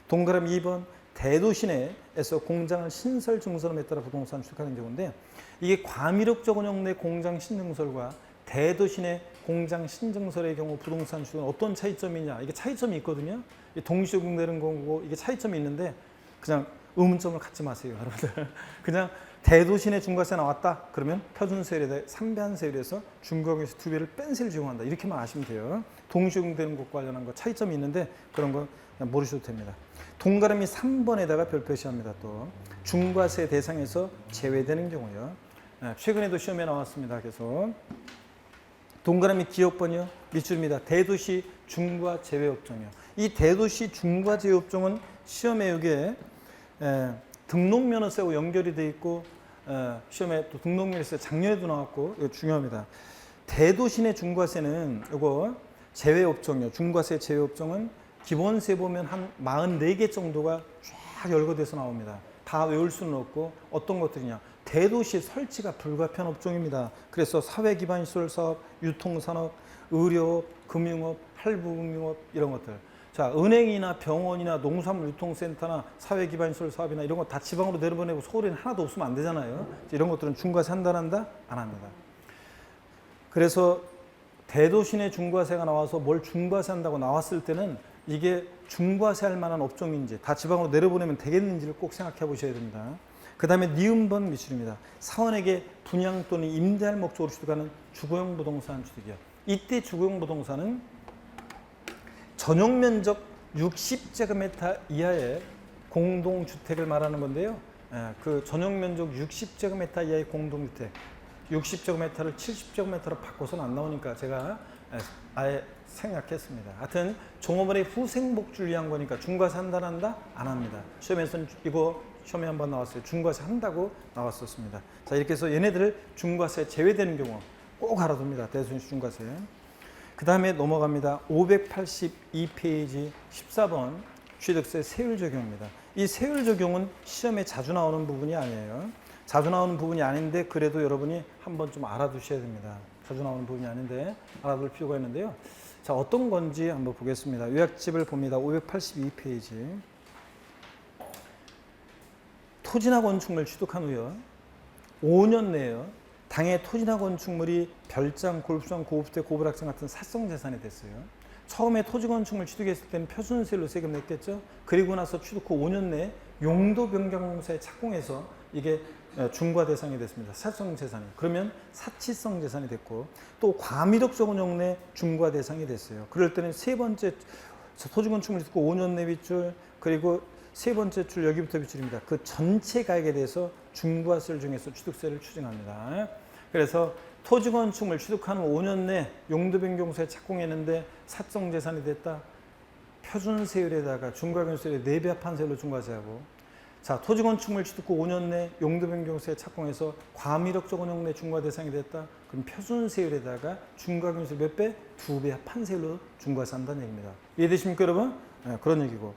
동그라미 2번 대도시 내에서 공장을 신설 증설함에 따라 부동산 취득하는 경우인데 이게 과밀적 운영 내 공장 신증설과 대도시 내 공장 신증설의 경우 부동산 취득은 어떤 차이점이냐 이게 차이점이 있거든요. 동시에 적용되는 거고 이게 차이점이 있는데 그냥 의문점을 갖지 마세요, 여러분들. 그냥 대도시 내 중과세 나왔다 그러면 표준세율에 대해 3배한 세율에서 중과기에서 2배를 뺀 세율을 적용한다 이렇게만 아시면 돼요. 동시에 적용되는 것과 관련한 거 차이점이 있는데 그런 거 그냥 모르셔도 됩니다. 동그라미 3번에다가 별 표시합니다. 또 중과세 대상에서 제외되는 경우요. 최근에도 시험에 나왔습니다. 그래서 동그라미 기억번이요. 밑줄입니다. 대도시 중과 제외업종이요. 이 대도시 중과 제외업종은 시험에 이게 등록면허세하고 연결이 돼 있고 시험에 또 등록면허세 작년에도 나왔고 이거 중요합니다. 대도시 내 중과세는 이거 제외업종이요. 중과세 제외업종은 기본세 보면 한 44개 정도가 쫙 열거돼서 나옵니다. 다 외울 수는 없고 어떤 것들이냐. 대도시 설치가 불가피한 업종입니다. 그래서 사회기반시설 사업, 유통산업, 의료업, 금융업, 할부금융업 이런 것들. 자, 은행이나 병원이나 농산물 유통센터나 사회기반시설 사업이나 이런 거 다 지방으로 내려보내고 서울에는 하나도 없으면 안 되잖아요. 이런 것들은 중과세 한다? 안 합니다. 그래서 대도시 내 중과세가 나와서 뭘 중과세 한다고 나왔을 때는 이게 중과세 할 만한 업종인지 다 지방으로 내려보내면 되겠는지를 꼭 생각해 보셔야 됩니다. 그 다음에 니은번 미출입니다. 사원에게 분양 또는 임대할 목적으로 취득하는 주거용 부동산 취득이요. 이때 주거용 부동산은 전용 면적 60제곱미터 이하의 공동주택을 말하는 건데요. 그 전용 면적 60제곱미터 이하의 공동주택, 60제곱미터를 70제곱미터로 바꿔서는 안 나오니까 제가 아예 생략했습니다. 하여튼 종업원의 후생복지를 위한 거니까 중과세 한다 안 한다? 안 합니다. 시험에서는 이거 시험에 한번 나왔어요. 중과세 한다고 나왔었습니다. 자, 이렇게 해서 얘네들을 중과세 제외되는 경우 꼭 알아둡니다. 대손실 중과세. 그 다음에 넘어갑니다. 582페이지 14번 취득세 세율 적용입니다. 이 세율 적용은 시험에 자주 나오는 부분이 아니에요. 자주 나오는 부분이 아닌데 그래도 여러분이 한번 좀 알아두셔야 됩니다. 자주 나오는 부분이 아닌데 알아둘 필요가 있는데요. 자, 어떤 건지 한번 보겠습니다. 요약집을 봅니다. 582페이지. 토지나 건축물 취득한 후에 5년 내에 당해 토지나 건축물이 별장, 골프장, 고급주택, 고불악장 같은 사성재산이 됐어요. 처음에 토지 건축물 취득했을 때는 표준세율로 세금 냈겠죠. 그리고 나서 취득 후 5년 내에 용도 변경공사에 착공해서 이게 중과 대상이 됐습니다. 사성 재산이. 그러면 사치성 재산이 됐고 또 과미력 적원용 내 중과 대상이 됐어요. 그럴 때는 세 번째 토지 건축물 짓고 5년 내 빗줄 그리고 세 번째 줄 여기부터 빗줄입니다. 그 전체 가액에 대해서 중과세를 중에서 취득세를 추징합니다. 그래서 토지 건축물 취득한 후 5년 내 용도 변경공사에 착공했는데 사성 재산이 됐다. 표준세율에다가 중과경세율에 4배 합한 세율로 중과세하고 자, 토지 건축물 취득 후 5년 내 용도 변경세에 착공해서 과미력 적원용 내 중과 대상이 됐다. 그럼 표준세율에다가 중과경세 몇 배? 2배 합한 세율로 중과세 한다는 얘기입니다. 이해되십니까, 여러분? 네, 그런 얘기고.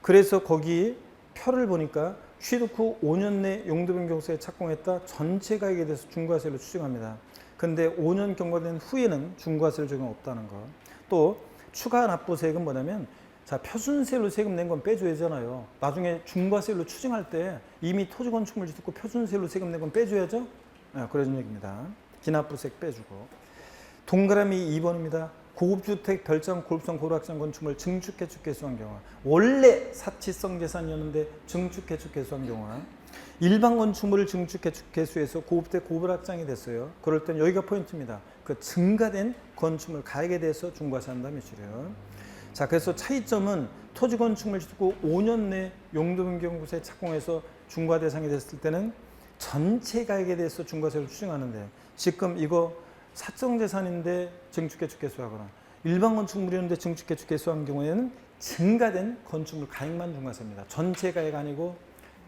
그래서 거기 표를 보니까 취득 후 5년 내 용도 변경세에 착공했다. 전체 가액에 대해서 중과세로 추징합니다. 근데 5년 경과된 후에는 중과세를 적용 없다는 거. 또 추가 납부세액은 뭐냐면 자, 표준세율로 세금 낸 건 빼줘야 하잖아요. 나중에 중과세율로 추징할 때 이미 토지 건축물 짓고 표준세율로 세금 낸 건 빼줘야죠. 네, 그런 얘기입니다. 기납부세액 빼주고. 동그라미 2번입니다. 고급주택, 별장, 골프장, 고락장 건축물 증축개축 개수한 경우 원래 사치성 재산이었는데 증축개축 개수한 경우 일반 건축물을 증축개축 개수해서 고급주택, 고불악장이 됐어요. 그럴 땐 여기가 포인트입니다. 그 증가된 건축물 가액에 대해서 중과세한다 매출이요. 자, 그래서 차이점은 토지 건축물 짓고 5년 내 용도 변경공사에 착공해서 중과 대상이 됐을 때는 전체 가액에 대해서 중과세를 추징하는데 지금 이거 사적 재산인데 증축개축 개수하거나 일반 건축물이었는데 증축개축 개수한 경우에는 증가된 건축물 가액만 중과세입니다. 전체 가액 아니고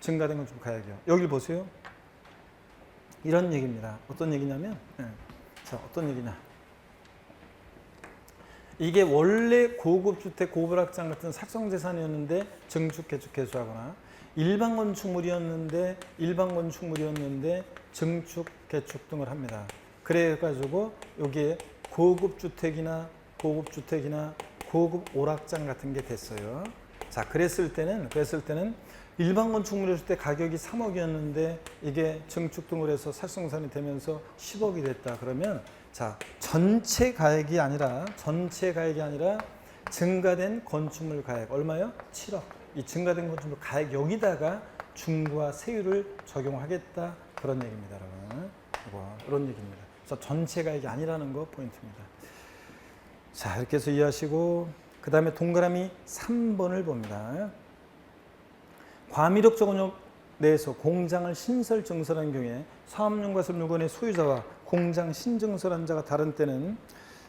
증가된 건축물 가액이요. 여기 보세요. 이런 얘기입니다. 어떤 얘기냐면 자, 어떤 얘기냐. 이게 원래 고급주택, 고불악장 같은 사성재산이었는데 증축개축 개수하거나 일반 건축물이었는데 증축개축 등을 합니다. 그래가지고 여기에 고급주택이나 고급 오락장 같은 게 됐어요. 자, 그랬을 때는 일반 건축물이었을 때 가격이 3억이었는데 이게 증축 등을 해서 사성산이 되면서 10억이 됐다. 그러면 자, 전체 가액이 아니라 증가된 건축물 가액 얼마요? 7억. 이 증가된 건축물 가액 여기다가 중과 세율을 적용하겠다 그런 얘기입니다, 여러분. 이런 얘기입니다. 그래서 전체 가액이 아니라는 거 포인트입니다. 자, 이렇게 해서 이해하시고 그 다음에 동그라미 3번을 봅니다. 과미력 적원역 내에서 공장을 신설 증설한 경우에 사업용과세 물건의 소유자와 공장 신증설한 자가 다른 때는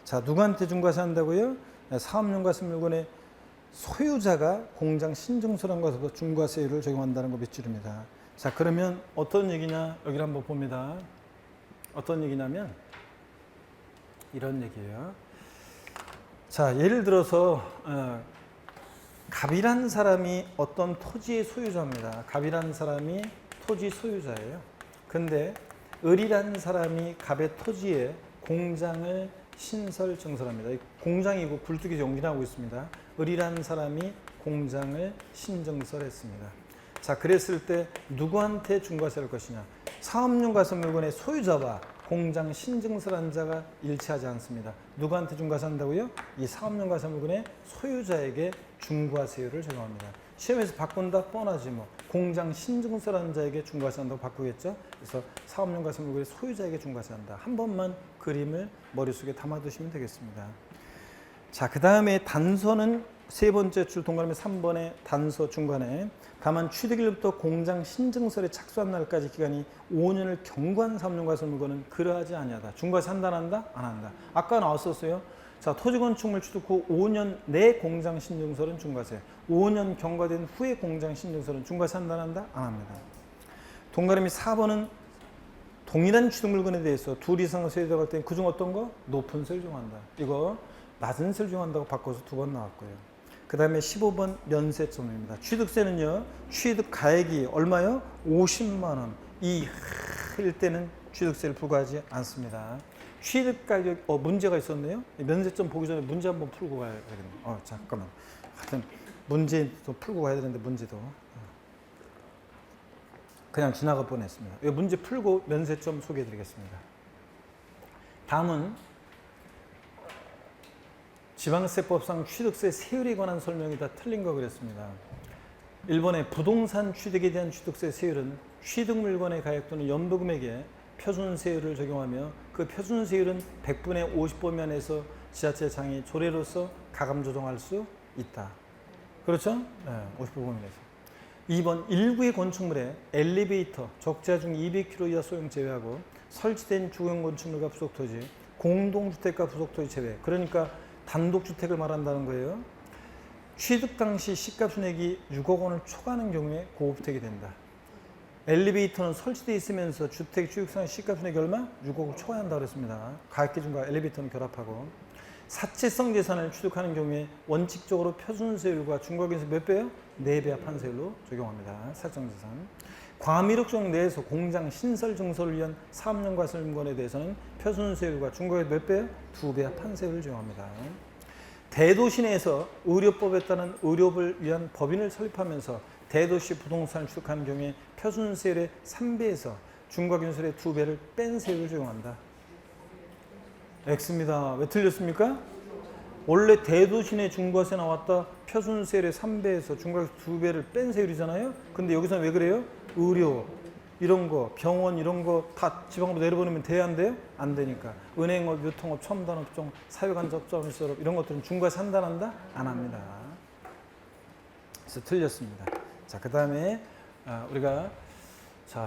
자, 누구한테 중과세 한다고요? 사업용과세 물건의 소유자가 공장 신증설한 것으로 중과세율을 적용한다는 거 밑줄입니다. 자, 그러면 어떤 얘기냐? 여기를 한번 봅니다. 어떤 얘기냐면 이런 얘기예요. 자, 예를 들어서 갑이라는 사람이 어떤 토지의 소유자입니다. 갑이라는 사람이 토지 소유자예요. 근데 을이라는 사람이 갑의 토지에 공장을 신설 증설합니다. 공장이고 굴뚝이 용진하고 있습니다. 을이라는 사람이 공장을 신증설했습니다. 자, 그랬을 때 누구한테 중과세할 것이냐? 사업용과세 물건의 소유자와 공장 신증설한 자가 일치하지 않습니다. 누구한테 중과세 한다고요? 이 사업용과세 물건의 소유자에게 중과세율을 적용합니다. 시험에서 바꾼다 뻔하지 뭐. 공장 신증설한 자에게 중과세 한다고 바꾸겠죠. 그래서 사업용과세 물건의 소유자에게 중과세 한다. 한 번만 그림을 머릿속에 담아두시면 되겠습니다. 자, 그 다음에 단서는 세 번째 줄 동그라미 3번의 단서 중간에 다만 취득일부터 공장 신증서에 착수한 날까지 기간이 5년을 경과한 사업용과설 물건은 그러하지 아니하다. 중과세 한다 안 한다? 안 한다. 아까 나왔었어요. 자, 토지건축물 취득 후 5년 내 공장 신증서는 중과세, 5년 경과된 후에 공장 신증서는 중과세 한다 안 한다? 안 합니다. 동그라미 4번은 동일한 취득 물건에 대해서 둘 이상의 세율이 들어갈 때 그중 어떤 거? 높은 세율 적용한다. 이거 낮은 세율 적용한다고 바꿔서 두 번 나왔고요. 그 다음에 15번 면세점입니다. 취득세는요, 취득 가액이 얼마요? 50만 원 이하일 때는 취득세를 부과하지 않습니다. 취득 가격, 문제가 있었네요. 면세점 보기 전에 문제 한번 풀고 가야 되겠네요. 잠깐만. 하여튼 문제도 풀고 가야 되는데 문제도 그냥 지나가 뻔했습니다. 이 문제 풀고 면세점 소개해 드리겠습니다. 다음은 지방세법상 취득세 세율에 관한 설명이 다 틀린 거 그랬습니다. 1번에 부동산 취득에 대한 취득세 세율은 취득 물건의 가액 또는 연부금액에 표준세율을 적용하며 그 표준세율은 100분의 50보면에서 지자체장이 조례로서 가감 조정할 수 있다. 그렇죠? 네, 50보면에서. 2번 일부의 건축물에 엘리베이터, 적자 중 200km 이하 소형 제외하고 설치된 주공 건축물과 부속토지, 공동주택과 부속토지 제외. 그러니까 단독주택을 말한다는 거예요. 취득 당시 시가 순액이 6억 원을 초과하는 경우에 고급택이 된다. 엘리베이터는 설치되어 있으면서 주택 취득상 시가 순액이 얼마? 6억을 초과한다고 그랬습니다. 가액기준과 엘리베이터는 결합하고. 사채성 재산을 취득하는 경우에 원칙적으로 표준세율과 중과기준세 몇 배요? 4배 합한세율로 적용합니다. 사채성 재산. 과밀옥정 내에서 공장 신설 증설을 위한 사업용과세물건에 대해서는 표준세율과 중과기준 몇 배요? 2배 합한세율을 적용합니다. 대도시 내에서 의료법에 따른 의료를 위한 법인을 설립하면서 대도시 부동산을 취득하는 경우에 표준세율의 3배에서 중과기준세율의 2배를 뺀 세율을 적용한다. X입니다. 왜 틀렸습니까? 원래 대도시 내 중과세 나왔다 표준세율의 3배에서 중과세 2배를 뺀 세율이잖아요. 근데 여기서는 왜 그래요? 의료 이런 거, 병원 이런 거 다 지방으로 내려보내면 돼야 안 돼요? 안 되니까. 은행업, 유통업, 첨단업종, 사회간접점수업 이런 것들은 중과세 한다 안 한다? 안 합니다. 그래서 틀렸습니다. 자, 그 다음에 우리가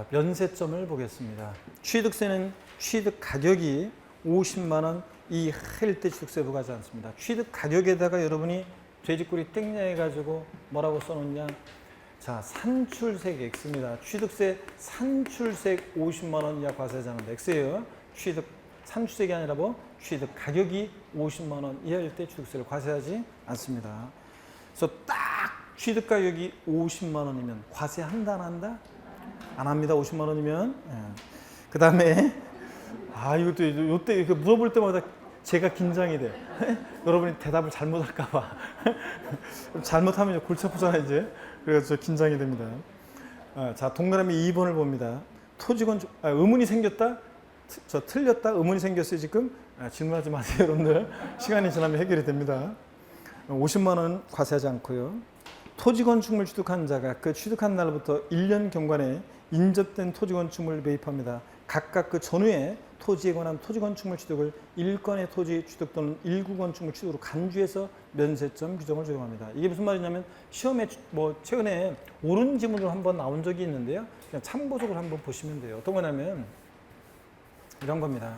면세점을 보겠습니다. 취득세는 취득 가격이 50만 원 이하일 때 취득세 부과하지 않습니다. 취득 가격에다가 여러분이 돼지꼬리 땡냐 해가지고 뭐라고 써놓냐? 자, 산출세 X입니다. 취득세 산출세 50만 원 이하 과세하지 않는다. X예요. 취득 산출세가 아니라 취득 가격이 50만 원 이하일 때 취득세를 과세하지 않습니다. 그래서 딱 취득 가격이 50만 원이면 과세한다 안 한다? 안 합니다. 50만 원이면. 그 다음에 이것도 이때 이렇게 물어볼 때마다 제가 긴장이 돼. 여러분이 대답을 잘못할까 봐. 잘못하면 골치 아프잖아요, 이제. 그래서 긴장이 됩니다. 자, 동그라미 2번을 봅니다. 토지건축 의문이 생겼다? 틀렸다? 의문이 생겼어요, 지금? 질문하지 마세요, 여러분들. 시간이 지나면 해결이 됩니다. 50만 원 과세하지 않고요. 토지건축물 취득한 자가 그 취득한 날부터 1년 경과내에 인접된 토지건축물을 매입합니다. 각각 그 전후에 토지에 관한 토지건축물 취득을 일건의 토지 취득 또는 일구 건축물 취득으로 간주해서 면세점 규정을 적용합니다. 이게 무슨 말이냐면 시험에 최근에 옳은 지문으로 한번 나온 적이 있는데요. 그냥 참고적으로 한번 보시면 돼요. 어떤 거냐면 이런 겁니다.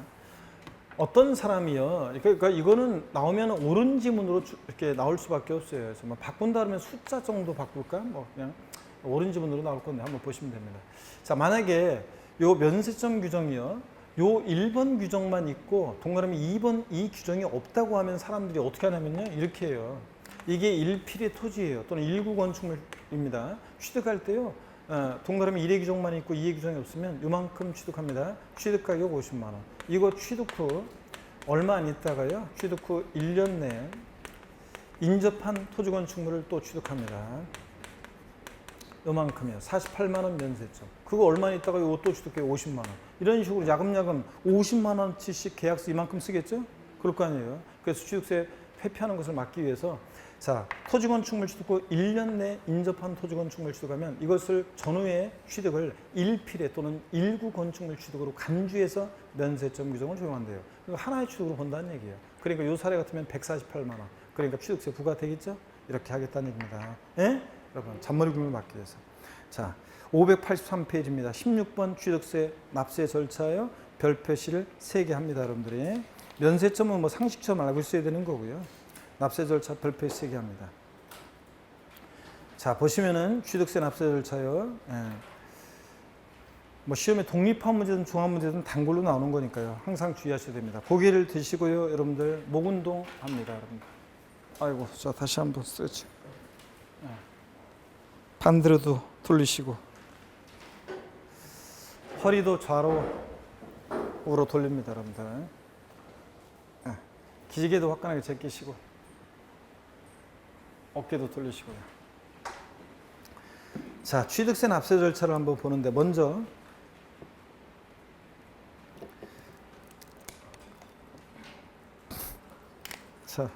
어떤 사람이요. 그러니까 이거는 나오면 옳은 지문으로 이렇게 나올 수밖에 없어요. 그래서 바꾼다 그러면 숫자 정도 바꿀까? 그냥 옳은 지문으로 나올 건데 한번 보시면 됩니다. 자, 만약에 요 면세점 규정이요. 요 1번 규정만 있고 동그라미 2번 이 규정이 없다고 하면 사람들이 어떻게 하냐면요. 이렇게 해요. 이게 1필의 토지예요. 또는 1구 건축물입니다. 취득할 때요. 동그라미 1의 규정만 있고 2의 규정이 없으면 요만큼 취득합니다. 취득 가격 50만 원. 이거 취득 후 얼마 안 있다가요. 취득 후 1년 내에 인접한 토지 건축물을 또 취득합니다. 요만큼이요. 48만 원 면세점. 그거 얼마 있다가 이거 또 취득해요. 50만 원. 이런 식으로 야금야금 50만 원치씩 계약서 이만큼 쓰겠죠? 그럴 거 아니에요. 그래서 취득세 회피하는 것을 막기 위해서 자, 토지건축물 취득 후 1년 내 인접한 토지건축물 취득하면 이것을 전후의 취득을 1필의 또는 1구 건축물 취득으로 간주해서 면세점 규정을 적용한대요. 하나의 취득으로 본다는 얘기예요. 그러니까 이 사례 같으면 148만 원. 그러니까 취득세 부과되겠죠? 이렇게 하겠다는 얘기입니다. 예? 여러분 잔머리 굴림을 막기 위해서. 자, 583페이지입니다. 16번 취득세 납세 절차요. 별표시를 3개 합니다. 여러분들이. 면세점은 뭐 상식처럼 알고 있어야 되는 거고요. 납세 절차 별표시 3개 합니다. 자, 보시면은 취득세 납세 절차요. 예. 뭐 시험에 독립한 문제든 종합 문제든 단골로 나오는 거니까요. 항상 주의하셔야 됩니다. 고개를 드시고요. 여러분들 목 운동 합니다. 여러분들. 아이고, 자 다시 한번 쓰지. 예. 반대로도 돌리시고 허리도 좌로 우로 돌립니다. 여러분들. 예. 기지개도 화끈하게 제끼시고 어깨도 돌리시고요. 자, 취득세 납세 절차를 한번 보는데 먼저 자,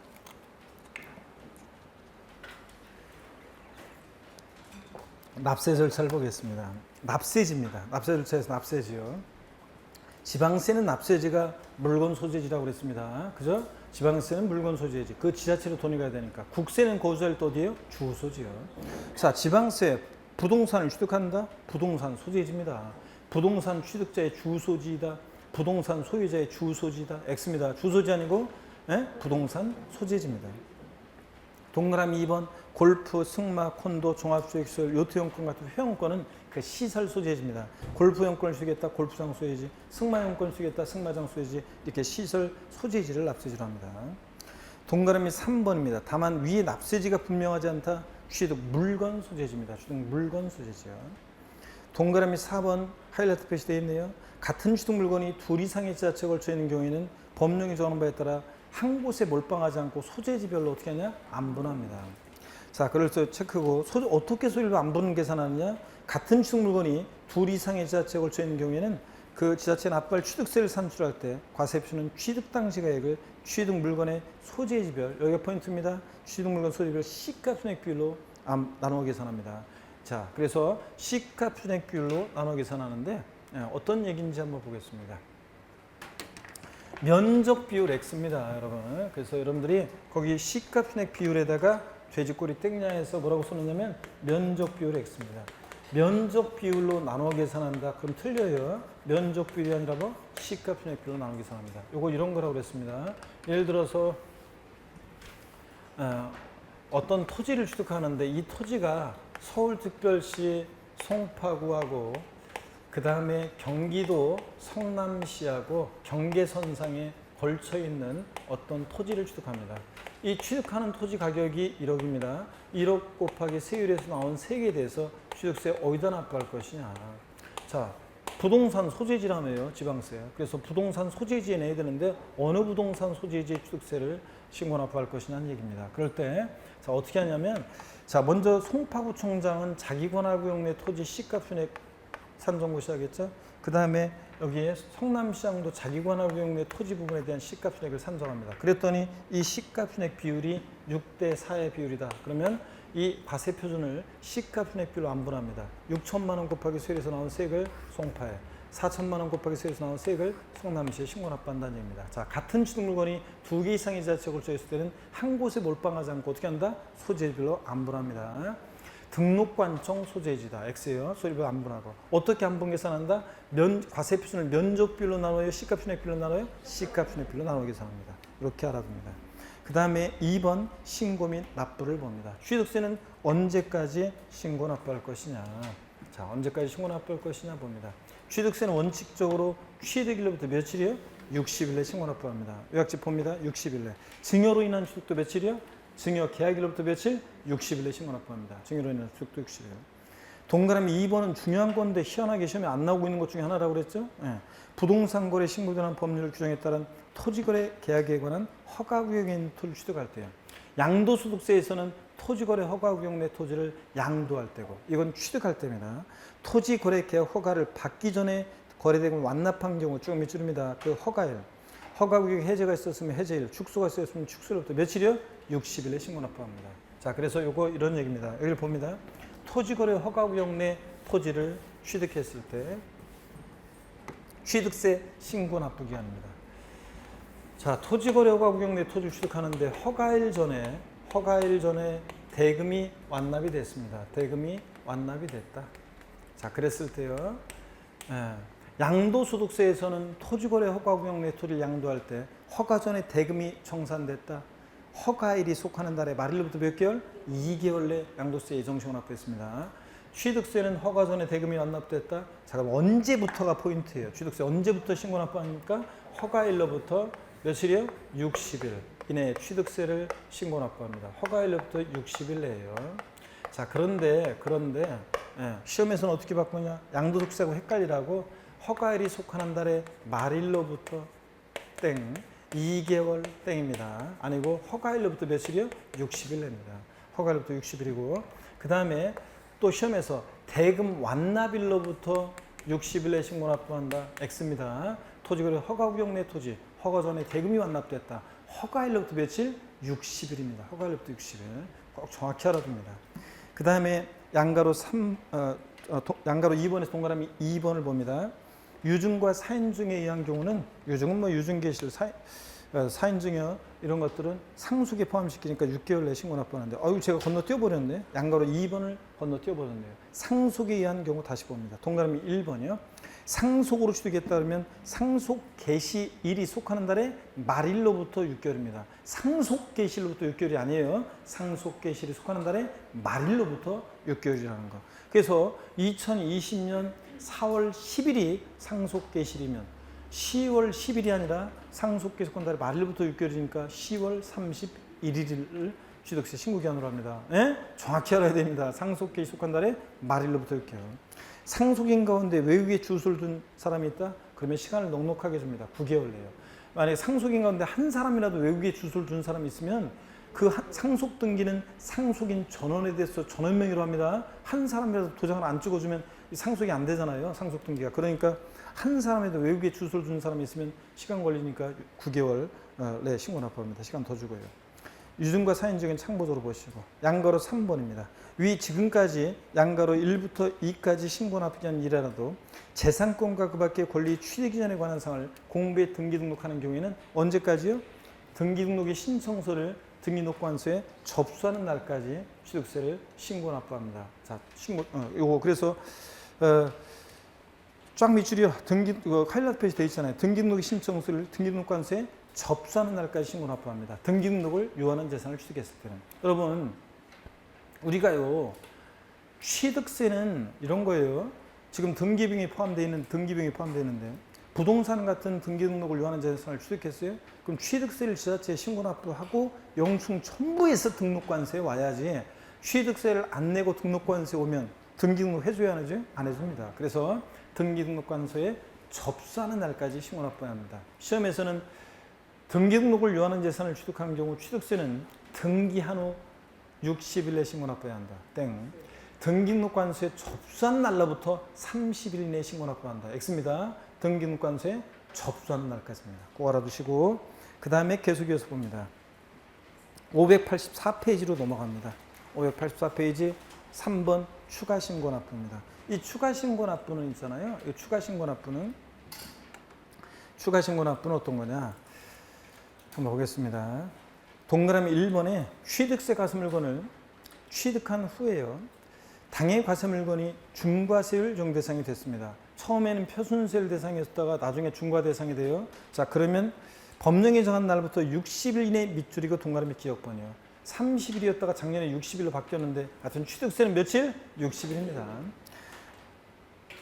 납세 절차를 보겠습니다. 납세지입니다. 납세 절차에서 납세지요. 지방세는 납세지가 물건 소재지라고 그랬습니다. 그죠? 지방세는 물건 소재지. 그 지자체로 돈이 가야 되니까. 국세는 거주자일 또 어디예요? 주소지요. 자, 지방세 부동산을 취득한다. 부동산 소재지입니다. 부동산 취득자의 주소지이다. 부동산 소유자의 주소지이다. X입니다. 주소지 아니고 부동산 소재지입니다. 동그라미 2번 골프, 승마, 콘도, 종합주택시설, 요트용권 같은 회원권은 그 시설 소재지입니다. 골프용권을 주겠다, 골프장 소재지, 승마용권을 주겠다, 승마장 소재지, 이렇게 시설 소재지를 납세지로 합니다. 동그라미 3번입니다. 다만 위에 납세지가 분명하지 않다. 취득 물건 소재지입니다. 취득 물건 소재지요. 동그라미 4번 하이라이트 표시되어 있네요. 같은 취득 물건이 둘 이상의 지자체에 걸쳐 있는 경우에는 법령이 정하는 바에 따라 한 곳에 몰빵하지 않고 소재지별로 어떻게 하냐? 안분합니다. 자, 그래서 체크고 어떻게 소리를 안분 계산하느냐? 같은 취득 물건이 둘 이상의 지자체에 걸쳐 있는 경우에는 그 지자체 납부할 취득세를 산출할 때 과세표는 취득 당시 가액을 취득 물건의 소재지별, 여기가 포인트입니다. 취득 물건 소재지별 시가 순액 비율로 나누어 계산합니다. 자, 그래서 시가 순액 비율로 나누어 계산하는데 어떤 얘기인지 한번 보겠습니다. 면적 비율 X입니다, 여러분. 그래서 여러분들이 거기 시가 순액 비율에다가 돼지꼬리 땡냐에서 뭐라고 써놓냐면 면적 비율 X입니다. 면적 비율로 나눠 계산한다. 그럼 틀려요. 면적 비율이 아니라 뭐 시가 순액 비율로 나눠 계산합니다. 요거 이런 거라고 그랬습니다. 예를 들어서 어떤 토지를 취득하는데 이 토지가 서울특별시 송파구하고 그 다음에 경기도 성남시하고 경계선상에 걸쳐 있는 어떤 토지를 취득합니다. 이 취득하는 토지 가격이 1억입니다. 1억 곱하기 세율에서 나온 세액에 대해서 취득세 어디다 납부할 것이냐. 자, 부동산 소재지라며요, 지방세. 그래서 부동산 소재지에 내야 되는데 어느 부동산 소재지의 취득세를 신고 납부할 것이냐는 얘기입니다. 그럴 때 자, 어떻게 하냐면 자, 먼저 송파구청장은 자기 관할구역 내 토지 시가 순액 산정고시 하겠죠. 그 다음에 여기에 성남시장도 자기 관할구역 내 토지 부분에 대한 시가 순액을 산정합니다. 그랬더니 이 시가 순액 비율이 6대 4의 비율이다. 그러면 이 과세 표준을 시가 순액 비율로 안분합니다. 6천만 원 곱하기 세율에서 나온 세액을 송파에, 4천만 원 곱하기 세율에서 나온 세액을 성남시에 신고 납부한다는 얘기입니다. 자, 같은 취득 물건이 2개 이상의 지자체에 걸쳐 있을 때는 한 곳에 몰빵하지 않고 어떻게 한다? 소재별로 안분합니다. 등록관청 소재지다. X예요. 소재별로 안분하고. 어떻게 안분 계산한다? 과세 표준을 면적 비율로 나눠요? 시가 순액 비율로 나눠요? 시가 순액 비율로 나눠 계산합니다. 이렇게 알아둡니다. 그 다음에 2번 신고 및 납부를 봅니다. 취득세는 언제까지 신고 납부할 것이냐. 자, 언제까지 신고 납부할 것이냐 봅니다. 취득세는 원칙적으로 취득일로부터 며칠이요? 60일 내 신고 납부합니다. 요약집 봅니다. 60일 내. 증여로 인한 취득도 며칠이요? 증여 계약일로부터 며칠? 60일 내 신고 납부합니다. 증여로 인한 취득도 60일. 동그라미 2번은 중요한 건데 희한하게 시험에 안 나오고 있는 것 중에 하나라고 그랬죠? 예. 부동산 거래 신고되는 법률 규정에 따른 토지거래 계약에 관한 허가구역에 있는 토지를 취득할 때요. 양도소득세에서는 토지거래 허가구역 내 토지를 양도할 때고 이건 취득할 때입니다. 토지거래 계약 허가를 받기 전에 거래대금을 완납한 경우 쭉 밑줄입니다. 그 허가일, 허가구역 해제가 있었으면 해제일, 축소가 있었으면 축소일부터 며칠이요? 60일에 신고 납부합니다. 자, 그래서 요거 이런 얘기입니다. 여기를 봅니다. 토지거래 허가구역 내 토지를 취득했을 때 취득세 신고 납부 기한입니다. 자, 토지거래 허가구역 내 토지를 취득하는데 허가일 전에 대금이 완납이 됐습니다. 대금이 완납이 됐다. 자, 그랬을 때요. 양도소득세에서는 토지거래 허가구역 내 토지를 양도할 때 허가 전에 대금이 정산됐다. 허가일이 속하는 달의 말일로부터 몇 개월? 2개월 내 양도세 예정시효가 납부했습니다. 취득세는 허가 전에 대금이 완납됐다. 자, 그럼 언제부터가 포인트예요? 취득세 언제부터 신고 납부합니까? 허가일로부터 며칠이요? 60일 이내에 취득세를 신고 납부합니다. 허가일로부터 60일 내에요. 자, 그런데 시험에서는 어떻게 바꾸냐? 양도소득세하고 헷갈리라고 허가일이 속하는 달의 말일로부터 땡 2개월 땡입니다. 아니고 허가일로부터 며칠이요? 60일입니다. 허가일로부터 60일이고 그 다음에 또 시험에서 대금 완납일로부터 60일에 신고 납부한다. X입니다. 토지거래 허가구역 내 토지 허가 전에 대금이 완납됐다. 허가일로부터 며칠? 60일입니다. 허가일로부터 60일. 꼭 정확히 알아둡니다. 그 다음에 양가로 2번에서 동그라미 2번을 봅니다. 유증과 사인증에 의한 경우는 유증은 뭐 유증계실, 사인증이요 이런 것들은 상속에 포함시키니까 6개월 내 신고 납부하는데 제가 건너뛰어 버렸네. 양가로 2번을 건너뛰어 버렸네요. 상속에 의한 경우 다시 봅니다. 동그라미 1번이요. 상속으로 취득했다 그러면 상속 개시일이 속하는 달의 말일로부터 6개월입니다. 상속 개시일로부터 6개월이 아니에요. 상속 개시일이 속하는 달의 말일로부터 6개월이라는 거. 그래서 2020년 4월 10일이 상속 개시일이면 10월 10일이 아니라 상속 개시권 달의 말일부터 6개월이니까 10월 31일을 취득세 신고기한으로 합니다. 예? 정확히 알아야 됩니다. 상속 개시권 달의 말일로부터 6개월. 상속인 가운데 외국에 주소를 둔 사람이 있다? 그러면 시간을 넉넉하게 줍니다. 9개월 내요. 만약에 상속인 가운데 한 사람이라도 외국에 주소를 둔 사람이 있으면 그 상속 등기는 상속인 전원에 대해서 전원 명의로 합니다. 한 사람이라도 도장을 안 찍어주면 상속이 안 되잖아요. 상속 등기가. 그러니까 한 사람에도 외국에 주소를 준 사람이 있으면 시간 걸리니까 9개월 내 신고 납부합니다. 시간 더 주고요. 유증과 사인증은 참고적으로 보시고 양가로 3번입니다. 위 지금까지 양가로 1부터 2까지 신고 납부한 일이라도 재산권과 그 밖의 권리 취득 이전에 관한 사항을 공부에 등기 등록하는 경우에는 언제까지요? 등기 등록의 신청서를 등기록관서에 접수하는 날까지 취득세를 신고 납부합니다. 자, 요거 그래서 쫙 밑줄이요. 하이라이트 표시 되어 있잖아요. 등기등록의 신청서를 등기등록관서에 접수하는 날까지 신고 납부합니다. 등기등록을 요하는 재산을 취득했을 때는. 여러분, 우리가요, 취득세는 이런 거예요. 지금 등기비용이 포함되어 있는데, 부동산 같은 등기등록을 요하는 재산을 취득했어요? 그럼 취득세를 지자체에 신고 납부하고 영충 첨부해서 등록관서에 와야지 취득세를 안 내고 등록관서에 오면 등기등록 해줘야 하죠? 안 해줍니다. 그래서 등기등록관서에 접수하는 날까지 신고 납부해야 합니다. 시험에서는 등기등록을 요하는 재산을 취득하는 경우 취득세는 등기한 후 60일 내 신고 납부해야 한다. 땡. 등기등록관서에 접수한 날로부터 30일 내에 신고 납부한다. X입니다. 등기등록관서에 접수하는 날까지입니다. 꼭 알아두시고 그 다음에 계속 이어서 봅니다. 584페이지로 넘어갑니다. 584페이지 3번 추가 신고 납부입니다. 이 추가 신고 납부는 있잖아요. 이 추가 신고 납부는 어떤 거냐? 한번 보겠습니다. 동그라미 1번에 취득세 과세물건을 취득한 후에요. 당해 과세물건이 중과세율 정 대상이 됐습니다. 처음에는 표준세율 대상이었다가 나중에 중과 대상이 돼요. 자, 그러면 법령에 정한 날부터 60일 이내 밑줄이고 동그라미 기억번이요. 30일이었다가 작년에 60일로 바뀌었는데 하여튼 취득세는 며칠? 60일입니다.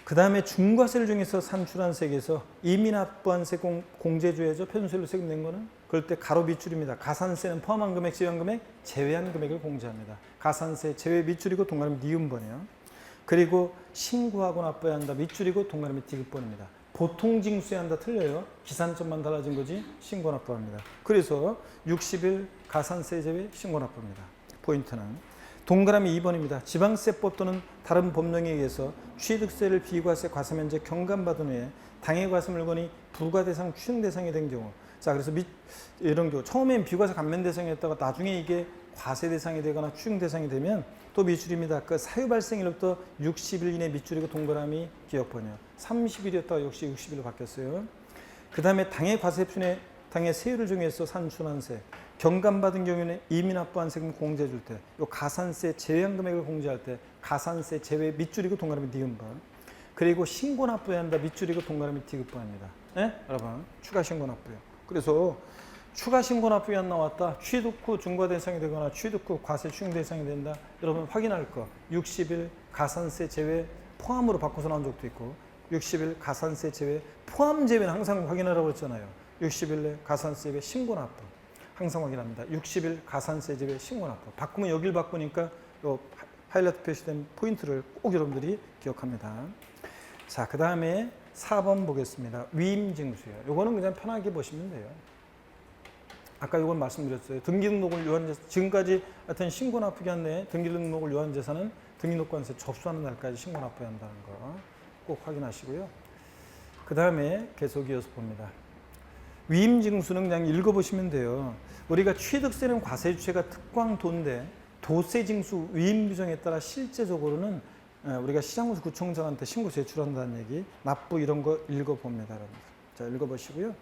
그 다음에 중과세를 중에서 산출한 세액에서 이미 납부한 세액 공제조회죠. 표준세율로 세금낸 거는 그럴 때 가로 밑줄입니다. 가산세는 포함한 금액, 제외한 금액, 제외한 금액을 공제합니다. 가산세 제외 밑줄이고 동그라미 니은번이요. 그리고 신고하고 납부해야 한다. 밑줄이고 동그라미 디귿번입니다. 보통 징수해야 한다 틀려요. 기산점만 달라진 거지 신고 납부합니다. 그래서 60일 가산세 제외 신고 납부합니다. 포인트는 동그라미 2번입니다. 지방세법 또는 다른 법령에 의해서 취득세를 비과세 과세면제 경감받은 후에 당해 과세 물건이 부과 대상, 추징 대상이 된 경우. 자, 그래서 이런 경우 처음엔 비과세 감면 대상이었다가 나중에 이게 과세 대상이 되거나 추징 대상이 되면 또 밑줄입니다. 그 사유 발생일로부터 60일 이내 밑줄이고 동그라미 기억번이요. 30일이었다가 역시 60일로 바뀌었어요. 그 다음에 당해 과세표준에 당해 세율을 정해서 산출한세, 경감받은 경우에는 이민납부한 세금 공제해 줄 때, 요 가산세 제외한 금액을 공제할 때 가산세 제외 밑줄이고 동그라미 니은번, 그리고 신고납부해야 한다 밑줄이고 동그라미 디귿번입니다. 예? 여러분 추가 신고납부요. 그래서 추가 신고납부가 나왔다. 취득 후 중과 대상이 되거나 취득 후 과세 추징 대상이 된다. 여러분 확인할 거 60일 가산세 제외 포함으로 바꿔서 나온 적도 있고 60일 가산세 제외 포함 제외는 항상 확인하라고 했잖아요. 60일 내 가산세 제외 신고납부 항상 확인합니다. 60일 가산세 제외 신고납부 바꾸면 여길 바꾸니까 요 하이라이트 표시된 포인트를 꼭 여러분들이 기억합니다. 자, 그 다음에 4번 보겠습니다. 위임징수요. 요거는 그냥 편하게 보시면 돼요. 아까 이걸 말씀드렸어요. 등기등록을 요한 재산, 지금까지 하여튼 신고납부기 한데 등기등록을 요한 재산은 등기록관세 접수하는 날까지 신고납부해야 한다는 거 꼭 확인하시고요. 그 다음에 계속 이어서 봅니다. 위임징수는 그냥 읽어보시면 돼요. 우리가 취득세는 과세주체가 특광도인데 도세징수 위임규정에 따라 실제적으로는 우리가 시장구수 구청장한테 신고 제출한다는 얘기, 납부 이런 거 읽어봅니다. 자, 읽어보시고요.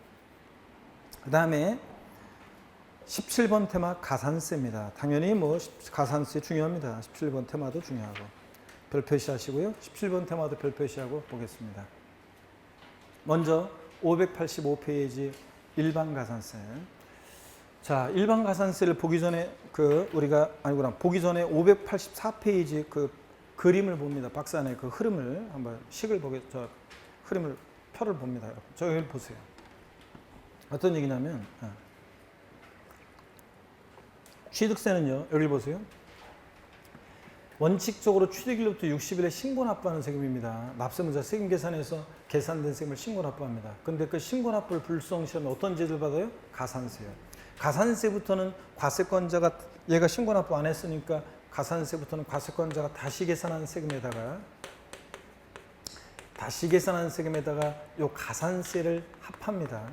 그 다음에 17번 테마 가산세입니다. 당연히 뭐 가산세 중요합니다. 17번 테마도 중요하고 별 표시하시고요. 17번 테마도 별 표시하고 보겠습니다. 먼저 585페이지 일반 가산세. 자, 일반 가산세를 보기 전에 보기 전에 584페이지 그 그림을 봅니다. 박스 안에 그 흐름을 한번 흐름을 표를 봅니다. 여러분. 여기 보세요. 어떤 얘기냐면 취득세는요. 여기 보세요. 원칙적으로 취득일로부터 60일에 신고납부하는 세금입니다. 납세문자 세금 계산에서 계산된 세금을 신고납부합니다. 근데 그 신고납부를 불성시하면 어떤 제도를 받아요? 가산세요. 가산세부터는 과세권자가 얘가 신고납부 안 했으니까 가산세부터는 과세권자가 다시 계산한 세금에다가 요 가산세를 합합니다.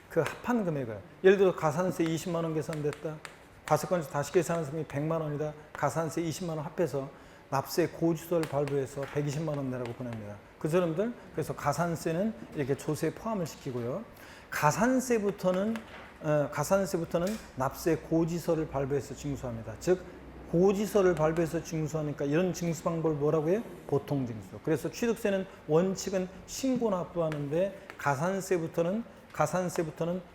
그 합한 금액을 예를 들어 가산세 20만 원 계산됐다. 과세권자 다시 계산한 세금이 100만 원이다. 가산세 20만 원 합해서 납세 고지서를 발부해서 120만 원 내라고 보냅니다. 그 사람들 그래서 가산세는 이렇게 조세에 포함을 시키고요. 가산세부터는 납세 고지서를 발부해서 징수합니다. 즉 고지서를 발부해서 징수하니까 이런 징수 방법을 뭐라고 해요? 보통징수. 그래서 취득세는 원칙은 신고납부하는데 가산세부터는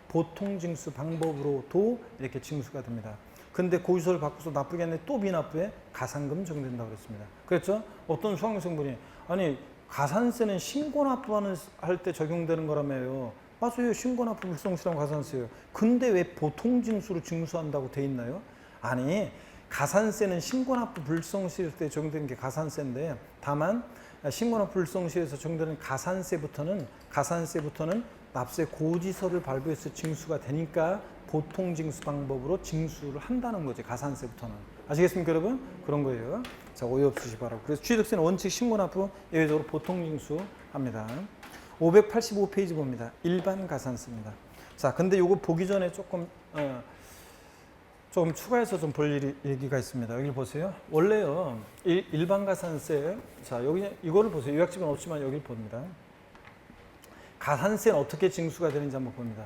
보통징수 방법으로도 이렇게 징수가 됩니다. 근데 고지서를 바꿔서 납부기 전에 또 미납부에 가산금 적용된다고 그랬습니다. 그렇죠? 어떤 수학생분이 아니 가산세는 신고납부하는 할 때 적용되는 거라며요. 맞아요. 신고납부 불성실한 가산세예요. 근데 왜 보통징수로 징수한다고 돼 있나요? 아니 가산세는 신고납부 불성실 때 적용되는 게 가산세인데 다만 신고납부 불성실에서 적용되는 가산세부터는 납세 고지서를 발부해서 징수가 되니까 보통징수 방법으로 징수를 한다는 거지. 가산세부터는. 아시겠습니까 여러분? 그런 거예요. 자, 오해 없으시 바라고. 그래서 취득세는 원칙 신고납부 예외적으로 보통징수 합니다. 585페이지 봅니다. 일반 가산세입니다. 자, 근데 요거 보기 전에 조금 추가해서 좀 볼 얘기가 있습니다. 여기 보세요. 원래요. 일반 가산세. 자, 여기 이거를 보세요. 요약집은 없지만 여기 봅니다. 가산세는 어떻게 징수가 되는지 한번 봅니다.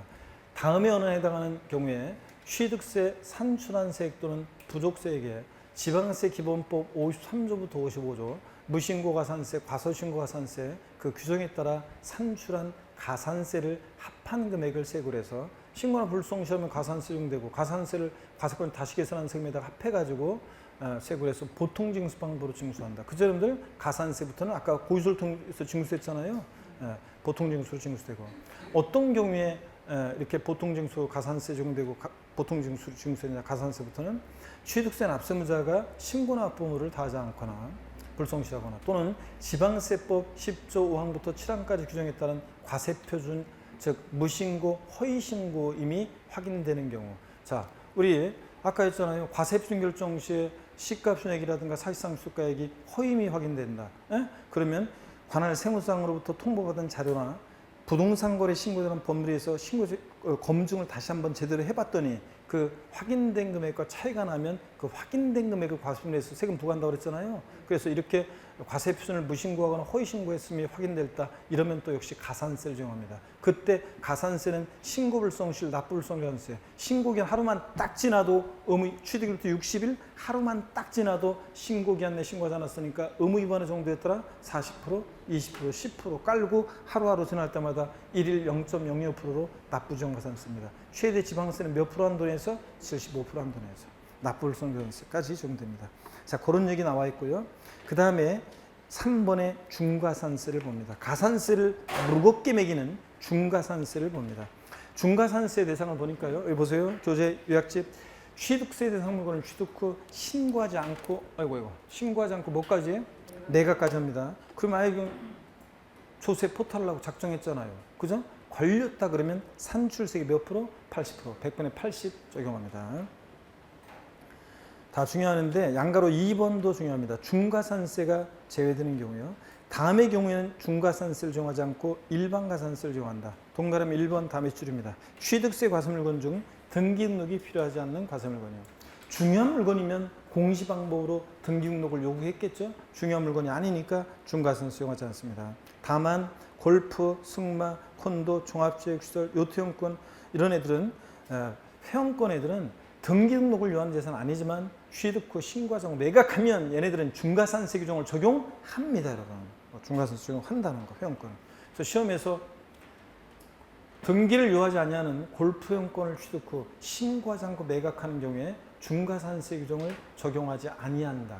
다음에 어느에 해당하는 경우에 취득세, 산출한 세액 또는 부족세액에 지방세 기본법 53조부터 55조, 무신고가산세, 과소신고가산세 그 규정에 따라 산출한 가산세를 합한 금액을 세고를 해서 신고나 불성시하면 가산세 적용되고 가산세를 과세권 다시 계산한 세금에다가 합해가지고 세고를 해서 보통징수 방법으로 징수한다. 그 점들 가산세부터는 아까 고지서를 통해서 징수했잖아요. 보통징수로 징수되고 어떤 경우에 이렇게 보통징수 가산세 적용되고 보통징수로 징수되냐 가산세부터는 취득세 납세무자가 신고납부물을 다하지 않거나 불성실하거나 또는 지방세법 10조 5항부터 7항까지 규정에 따른 과세표준 즉 무신고 허위신고 이미 확인되는 경우. 자, 우리 아까 했잖아요. 과세표준 결정 시에 시가순액이라든가 사실상수가액이 허임이 확인된다. 그러면 관할 세무상으로부터 통보받은 자료나 부동산 거래 신고자는 법률에서 신고 검증을 다시 한번 제대로 해봤더니 그 확인된 금액과 차이가 나면 그 확인된 금액을 과세표준에서 세금 부과한다고 그랬잖아요. 그래서 이렇게 과세표준을 무신고하거나 허위신고했음이 확인됐다 이러면 또 역시 가산세를 적용합니다. 그때 가산세는 신고불성실, 납부불성가산세. 신고기한 하루만 딱 지나도 취득일부터 60일 하루만 딱 지나도 신고기한 내 신고하지 않았으니까 의무 위반의 정도였더라 40%, 20%, 10% 깔고 하루하루 지날 때마다 1일 0.02%로 납부지원가산세입니다. 최대 지방세는 몇 프로 한도에서 75% 한도에서 납부불성가산세까지 적용됩니다. 자, 그런 얘기 나와 있고요. 그 다음에 3번의 중과산세를 봅니다. 가산세를 무겁게 매기는 중과산세를 봅니다. 중과산세 대상을 보니까요. 여기 보세요. 교재 요약집. 취득세 대상 물건을 취득 후 신고하지 않고, 신고하지 않고 뭐까지? 매각까지 합니다. 그럼 아예 조세 포탈하려고 작정했잖아요. 그죠? 걸렸다 그러면 산출세가 몇 프로? 80%. 100분의 80 적용합니다. 다 중요하는데 양가로 2번도 중요합니다. 중과산세가 제외되는 경우요. 다음의 경우에는 중과산세를 적용하지 않고 일반가산세를 적용한다. 동그라미 1번 다음에 줄입니다. 취득세 과세물건 중 등기 등록이 필요하지 않는 과세물건이요. 중요한 물건이면 공시방법으로 등기 등록을 요구했겠죠. 중요한 물건이 아니니까 중과산세 적용하지 않습니다. 다만 골프, 승마, 콘도, 종합체육시설, 요트용권 이런 애들은 회원권 애들은 등기 등록을 요하는 재산은 아니지만 취득 후 신고하자고 매각하면 얘네들은 중과산세 규정을 적용합니다, 여러분. 중과산세 적용한다는 거, 회원권. 그래서 시험에서 등기를 요하지 아니하는 골프 회원권을 취득 후 신고하지 않고 매각하는 경우에 중과산세 규정을 적용하지 아니한다.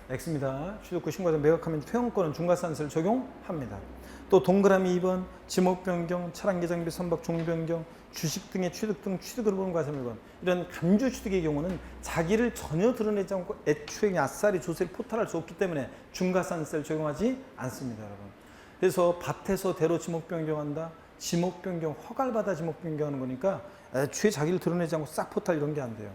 X입니다. 취득 후 신고하지 않고 매각하면 회원권은 중과산세를 적용합니다. 또 동그라미 2번 지목 변경, 차량 개장비 선박 종 변경, 주식 등의 취득 등 취득을 보는 과세물건 이런 간주 취득의 경우는 자기를 전혀 드러내지 않고 애초에 아싸리 조세를 포탈할 수 없기 때문에 중과산세를 적용하지 않습니다, 여러분. 그래서 밭에서 대로 지목 변경한다, 지목 변경 허가를 지목 변경하는 거니까 애초에 자기를 드러내지 않고 싹 포탈 이런 게 안 돼요.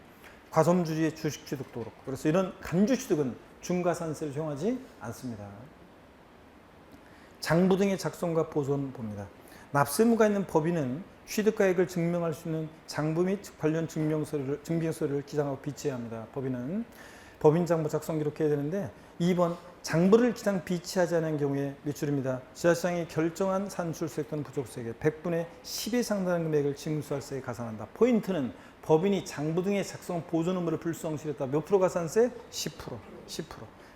과점주의 주식 취득도 그렇고. 그래서 이런 간주 취득은 중과산세를 적용하지 않습니다. 장부 등의 작성과 보존 봅니다. 납세무가 있는 법인은 취득가액을 증명할 수 있는 장부 및 관련 증빙서류를 기장하고 비치해야 합니다. 법인은 법인장부 작성 기록해야 되는데 2번 장부를 기장 비치하지 않은 경우에 밑줄입니다. 지자체장이 결정한 산출세 또는 부족세액의 100분의 10에 상당한 금액을 징수할세에 가산한다. 포인트는 법인이 장부 등의 작성 보존 의무를 불성실했다. 몇 프로 가산세? 10%.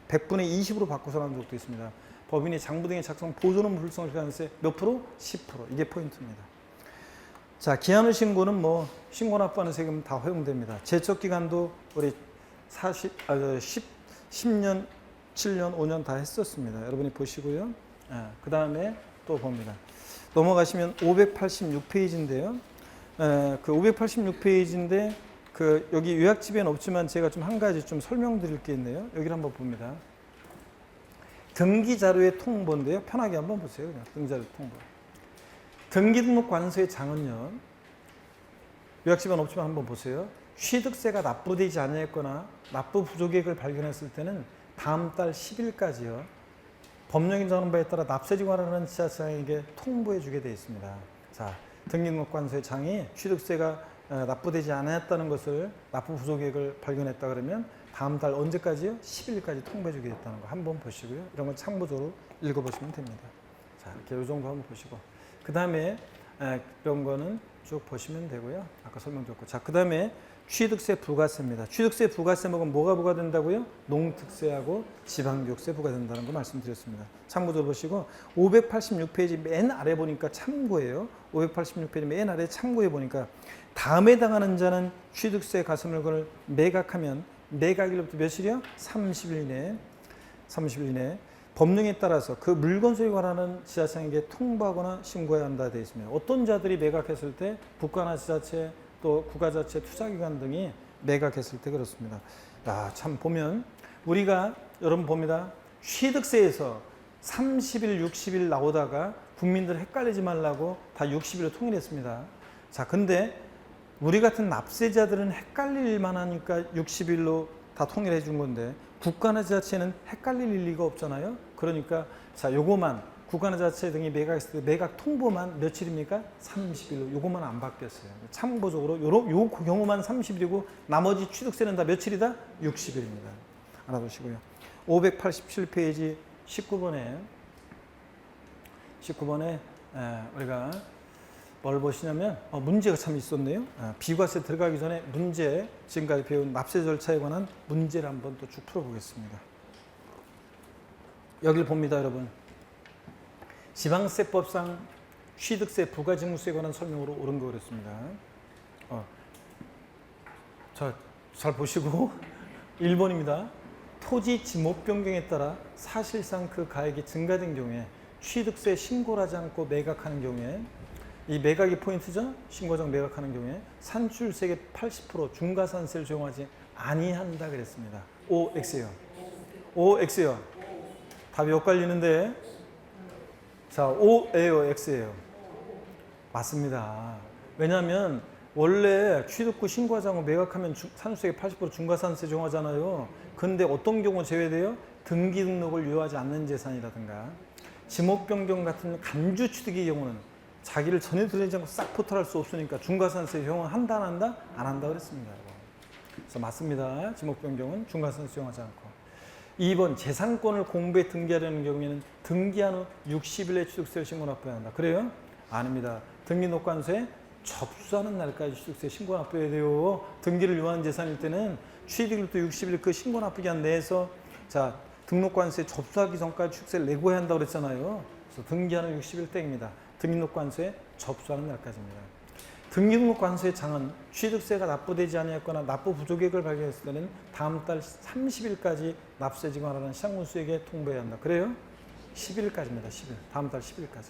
100분의 20으로 바꿔서 나온 적도 있습니다. 법인이 장부 등의 작성 보존 의무 불성실한세 몇 프로? 10%. 이게 포인트입니다. 자, 기한의 신고는 뭐 신고 납부하는 세금 다 허용됩니다. 제척 기간도 우리 10년, 7년, 5년 다 했었습니다. 여러분이 보시고요. 그 다음에 또 봅니다. 넘어가시면 586페이지인데요. 그 586페이지인데 그 여기 요약집에는 없지만 제가 좀 한 가지 좀 설명드릴 게 있네요. 여기를 한번 봅니다. 등기자료의 통보인데요. 편하게 한번 보세요. 그냥 등기자료 통보. 등기등록관서의 장은요. 요약집에는 없지만 한번 보세요. 취득세가 납부되지 않았거나 납부 부족액을 발견했을 때는 다음 달 10일까지요. 법령이 정하는 바에 따라 납세지관하는 지자체장에게 통보해 주게 되어 있습니다. 자, 등기등록관서의 장이 취득세가 납부되지 않았다는 것을 납부 부족액을 발견했다 그러면 다음 달 언제까지요? 10일까지 통보해 주게 됐다는 거 한번 보시고요. 이런 건 참고적으로 읽어보시면 됩니다. 자, 이렇게 이 정도 한번 보시고 그 다음에 이런 거는 쭉 보시면 되고요. 아까 설명드렸고 자, 그 다음에 취득세 부가세입니다. 취득세 부가세 먹으면 뭐가 부과된다고요? 농특세하고 지방교육세 부과된다는 거 말씀드렸습니다. 참고적으로 보시고 586페이지 맨 아래 보니까 참고예요. 586페이지 맨 아래 참고에 보니까 다음에 해당하는 자는 취득세 과세물건을 매각하면 매각일로부터 며칠이요? 30일 이내 법령에 따라서 그 물건 소유에 관한 지자체장에게 통보하거나 신고해야 한다 되어 있습니다. 어떤 자들이 매각했을 때 국가나 지자체 또 국가자체 투자기관 등이 매각했을 때 그렇습니다. 야, 참 보면 우리가 여러분 봅니다. 취득세에서 30일, 60일 나오다가 국민들 헷갈리지 말라고 다 60일로 통일했습니다. 자, 근데 우리 같은 납세자들은 헷갈릴 만하니까 60일로 다 통일해 준 건데 국가나 지자체는 헷갈릴 리가 없잖아요. 그러니까 자, 요거만 국가자치 등이 매각했을 때 매각 통보만 며칠입니까? 30일. 요것만 안 바뀌었어요. 참고적으로 요 경우만 30일이고 나머지 취득세는 다 며칠이다? 60일입니다. 알아두시고요. 587페이지 19번에 우리가 뭘 보시냐면 문제가 참 있었네요. 비과세 들어가기 전에 문제, 지금까지 배운 납세 절차에 관한 문제를 한번 또 쭉 풀어보겠습니다. 여기를 봅니다, 여러분. 지방세법상 취득세, 부가징수세에 관한 설명으로 옳은 거 그랬습니다. 자, 잘 보시고 1번입니다. 토지 지목 변경에 따라 사실상 그 가액이 증가된 경우에 취득세 신고를 하지 않고 매각하는 경우에 이 매각이 포인트죠. 신고장 매각하는 경우에 산출세액의 80% 중과산세를 적용하지 아니한다 그랬습니다. OX요. OX요. 답이 엇갈리는데 자, O예요, X예요. 맞습니다. 왜냐하면 원래 취득 후 신고하지 않고 매각하면 산출세액 80% 중과산세 적용하잖아요. 근데 어떤 경우 제외돼요? 등기 등록을 유효하지 않는 재산이라든가 지목 변경 같은 간주 취득의 경우는 자기를 전혀 들여지 않고 싹 포탈할 수 없으니까 중과산세 적용을 한다 안 한다? 안 한다 그랬습니다. 그래서 맞습니다. 지목 변경은 중과산세 적용하지 않고. 2번 재산권을 공부에 등기하려는 경우에는 등기한 후 60일에 취득세를 신고 납부해야 한다. 그래요? 아닙니다. 등기록관서에 접수하는 날까지 취득세 신고 납부해야 돼요. 등기를 유효한 재산일 때는 취득일부터 60일 그 신고 납부 기간 내에서 자 등록관서에 접수하기 전까지 취득세를 내고 해야 한다고 그랬잖아요. 그래서 등기하는 60일 때입니다. 등록관서에 접수하는 날까지입니다. 등록관서의 장은 취득세가 납부되지 아니했거나 납부 부족액을 발견했을 때는 다음 달 30일까지 납세 지급하라는 시장군수에게 통보해야 한다. 그래요? 10일까지입니다. 10일. 다음 달 10일까지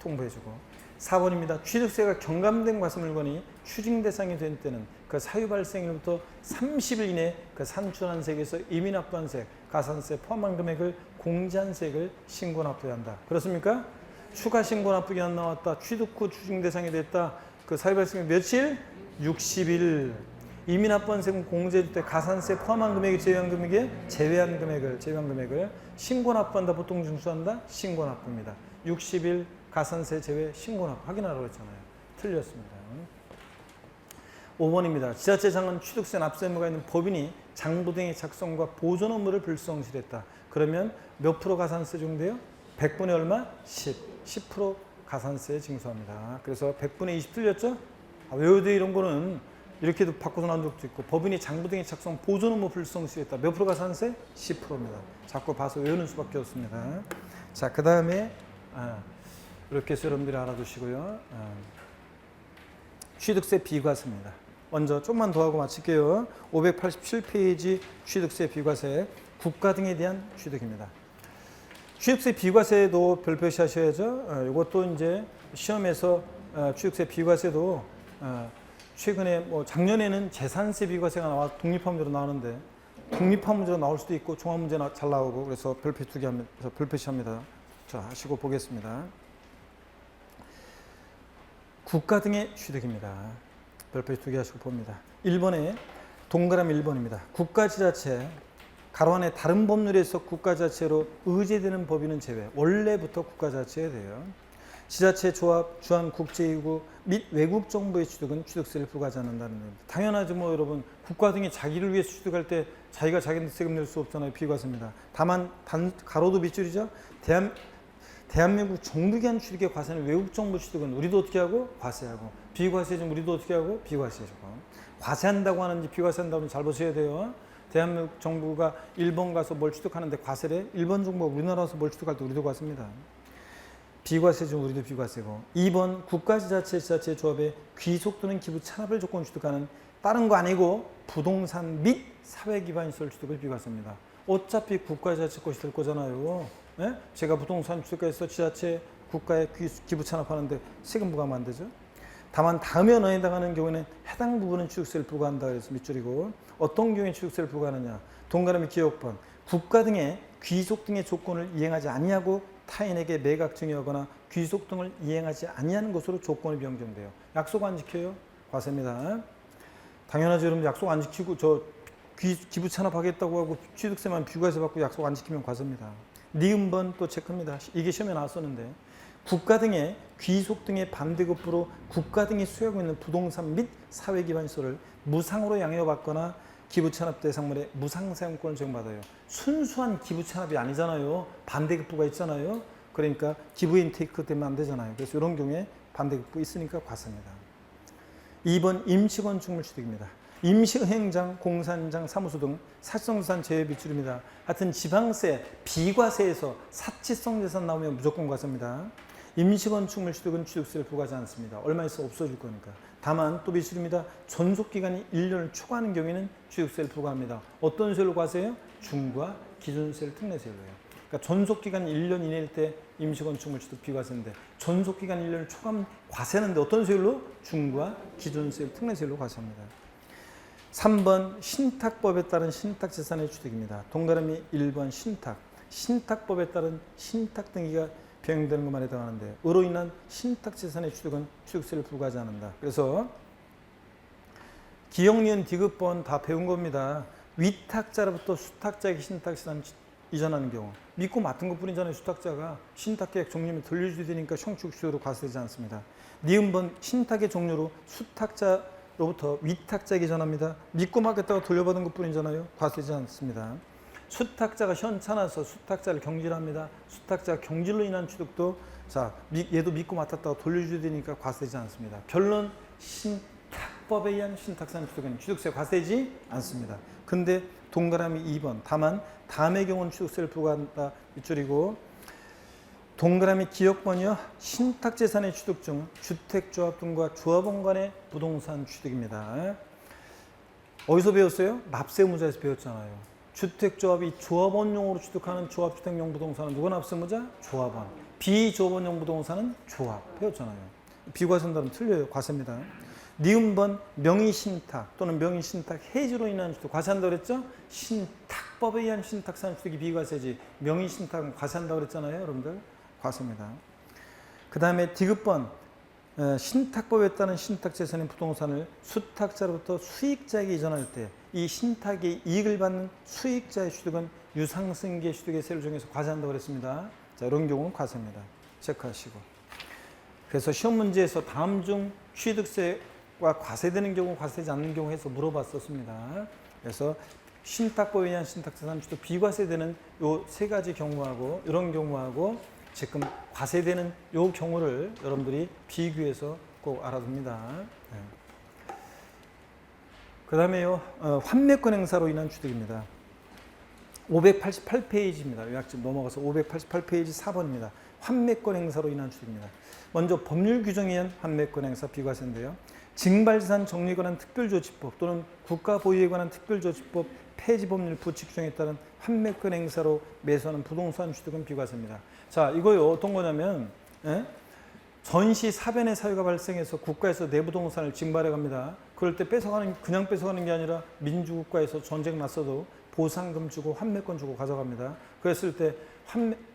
통보해주고. 4번입니다. 취득세가 경감된 과세물건이 추징 대상이 된 때는 그 사유 발생일부터 30일 이내에 그 산출한 세액에서 이미 납부한 세액, 가산세 포함한 금액을 공제한 세액을 신고 납부해야 한다. 그렇습니까? 추가 신고 납부 기한 나왔다. 취득 후 추징 대상이 됐다. 그 사유 발생일 며칠? 60일. 이미 납부한 세금 공제될 때 가산세 포함한 금액이 제외한 금액을 신고 납부한다. 보통 징수한다. 신고 납부입니다. 60일 가산세 제외 신고 납부 확인하라고 했잖아요. 틀렸습니다. 5번입니다. 지자체장은 취득세 납세 의무가 있는 법인이 장부 등의 작성과 보존 업무를 불성실했다. 그러면 몇 프로 가산세 적용돼요? 100분의 얼마? 10% 가산세 징수합니다. 그래서 100분의 20 틀렸죠? 외워야 돼 이런 거는 이렇게도 바꿔서 나온 적도 있고 법인이 장부 등의 작성 보존 업무 불성실했다. 몇 프로 가산세? 10%입니다. 자꾸 봐서 외우는 수밖에 없습니다. 자, 그 다음에 이렇게 해서 여러분들이 알아두시고요. 취득세 비과세입니다. 먼저 조금만 더 하고 마칠게요. 587페이지 취득세 비과세 국가 등에 대한 취득입니다. 취득세 비과세도 별표시 하셔야죠. 이것도 이제 시험에서 취득세 비과세도 최근에 뭐 작년에는 재산세 비과세가 나와 독립화 문제로 나오는데 독립화 문제로 나올 수도 있고 종합 문제 잘 나오고 그래서 별표 2개 하면서 별표시합니다. 자, 하시고 보겠습니다. 국가 등의 취득입니다. 별표 2개 하시고 봅니다. 1번에 동그라미 1번입니다. 국가지자체 가로 안에 다른 법률에서 국가자치로 의제되는 법인은 제외. 원래부터 국가자치에 돼요. 지자체, 조합, 주한 국제기구 및 외국 정부의 취득은 취득세를 부과하지 않는다는 겁니다. 당연하죠. 뭐 여러분 국가 등이 자기를 위해서 취득할 때 자기가 자기한테 세금 낼 수 없잖아요. 비과세입니다. 다만 가로도 밑줄이죠. 대한민국 정부기관 취득의 과세는 외국 정부 취득은 우리도 어떻게 하고? 과세하고. 비과세 좀 우리도 어떻게 하고? 비과세하고. 과세한다고 하는지 비과세한다고 하는지 잘 보셔야 돼요. 대한민국 정부가 일본 가서 뭘 취득하는데 과세래? 일본 정부가 우리나라 와서 뭘 취득할 때 우리도 과세입니다. 비과세 중 우리도 비과세고. 2번 국가지자체, 지자체 조합에 귀속 또는 기부 찬합을 조건 취득하는 다른 거 아니고 부동산 및 사회기반시설 취득을 비과세입니다. 어차피 국가지자체 것이 될 거잖아요. 예? 제가 부동산 취득해서 지자체 국가에 기부 찬합하는데 세금 부과하면 안 되죠. 다만 다음에 언어에 해당하는 경우에는 해당 부분은 취득세를 부과한다 그래서 밑줄이고 어떤 경우에 취득세를 부과하느냐. 동그라미 기억번 국가 등의 귀속 등의 조건을 이행하지 아니하고 타인에게 매각 증여하거나 귀속 등을 이행하지 아니하는 것으로 조건이 변경돼요. 약속 안 지켜요? 과세입니다. 당연하죠. 여러분 약속 안 지키고 저 기부 찬합하겠다고 하고 취득세만 비과세 받고 약속 안 지키면 과세입니다. 니은번 또 체크입니다. 이게 시험에 나왔었는데 국가 등의 귀속 등의 반대급부로 국가 등이 수여하고 있는 부동산 및 사회기반시설을 무상으로 양해받거나 기부찬압 대상물의 무상사용권을 제공받아요. 순수한 기부찬압이 아니잖아요. 반대급부가 있잖아요. 그러니까 기부 인테이크 되면 안 되잖아요. 그래서 이런 경우에 반대급부 있으니까 과세입니다. 2번 임시건축물 취득입니다. 임시은행장, 공사현장, 사무소 등 사치성재산 제외 비출입니다. 하여튼 지방세, 비과세에서 사치성 재산 나오면 무조건 과세입니다. 임시건축물 취득은 취득세를 부과하지 않습니다. 얼마 있어 없어질 거니까. 다만 또 비출입니다. 존속기간이 1년을 초과하는 경우에는 취득세를 부과합니다. 어떤 세율로 과세해요? 중과 기준세율, 특례세율로 해요. 그러니까 존속기간이 1년 이내일 때 임시건축물 취득 비과세인데 존속기간 1년을 초과하면 과세하는데 어떤 세율로? 중과 기준세율, 특례세율로 과세합니다. 3번 신탁법에 따른 신탁재산의 취득입니다. 동그라미 1번 신탁. 신탁법에 따른 신탁 등기가 병행되는 것만 해당하는데 으로 인한 신탁재산의 취득은 취득세를 부과하지 않는다. 그래서 기역, 니은, 디귿번 다 배운 겁니다. 위탁자로부터 수탁자에게 신탁재산 이전하는 경우 믿고 맡은 것뿐이잖아요. 수탁자가 신탁계약 종료면 돌려줘야 되니까 형축수요로 과세되지 않습니다. 니은번 신탁의 종료로 수탁자로부터 위탁자에게 전합니다. 믿고 맡겼다가 돌려받은 것뿐이잖아요. 과세되지 않습니다. 수탁자가 현찮아서 수탁자를 경질합니다. 수탁자가 경질로 인한 취득도 얘도 믿고 맡았다가 돌려줘야 되니까 과세되지 않습니다. 결론 신탁법에 의한 신탁산 취득은 취득세 과세되지 않습니다. 근데 동그라미 2번 다만 다음의 경우는 취득세를 부과한다 밑줄이고 동그라미 기역번이요. 신탁재산의 취득 중 주택조합 등과 조합원 간의 부동산 취득입니다. 어디서 배웠어요? 납세의무자에서 배웠잖아요. 주택조합이 조합원용으로 취득하는 조합주택용 부동산은 누가 납세의무자? 조합원. 비조합원용 부동산은 조합. 배웠잖아요. 비과세는 틀려요. 과세입니다. 니은번 명의신탁 또는 명의신탁 해지로 인한 취득 과세한다고 그랬죠? 신탁법에 의한 신탁산 취득이 비과세지 명의신탁은 과세한다고 그랬잖아요. 여러분들 과세입니다. 그 다음에 디귿번 신탁법에 따른 신탁재산인 부동산을 수탁자로부터 수익자에게 이전할 때 이 신탁의 이익을 받는 수익자의 취득은 유상승계 취득의 세를 정해서 과세한다고 그랬습니다. 자, 이런 경우는 과세입니다. 체크하시고. 그래서 시험 문제에서 다음 중 취득세가 과세되는 경우, 과세되지 않는 경우 해서 물어봤었습니다. 그래서 신탁법에 의한 신탁재산 취득 비과세되는 요 세 가지 경우하고 이런 경우하고 지금 과세되는 요 경우를 여러분들이 비교해서 꼭 알아둡니다. 네. 그 다음에요, 환매권 행사로 인한 취득입니다. 588페이지입니다. 요약집 넘어가서 588페이지 4번입니다. 환매권 행사로 인한 취득입니다. 먼저 법률 규정에 의한 환매권 행사 비과세인데요. 징발재산 정리에 관한 특별조치법 또는 국가 보유에 관한 특별조치법 폐지법률 부칙 규정에 따른 환매권 행사로 매수하는 부동산 취득은 비과세입니다. 자, 이거요 어떤 거냐면 전시 사변의 사유가 발생해서 국가에서 내 부동산을 징발해 갑니다. 그럴 때 그냥 뺏어가는 게 아니라 민주국가에서 전쟁 났어도 보상금 주고 환매권 주고 가져갑니다. 그랬을 때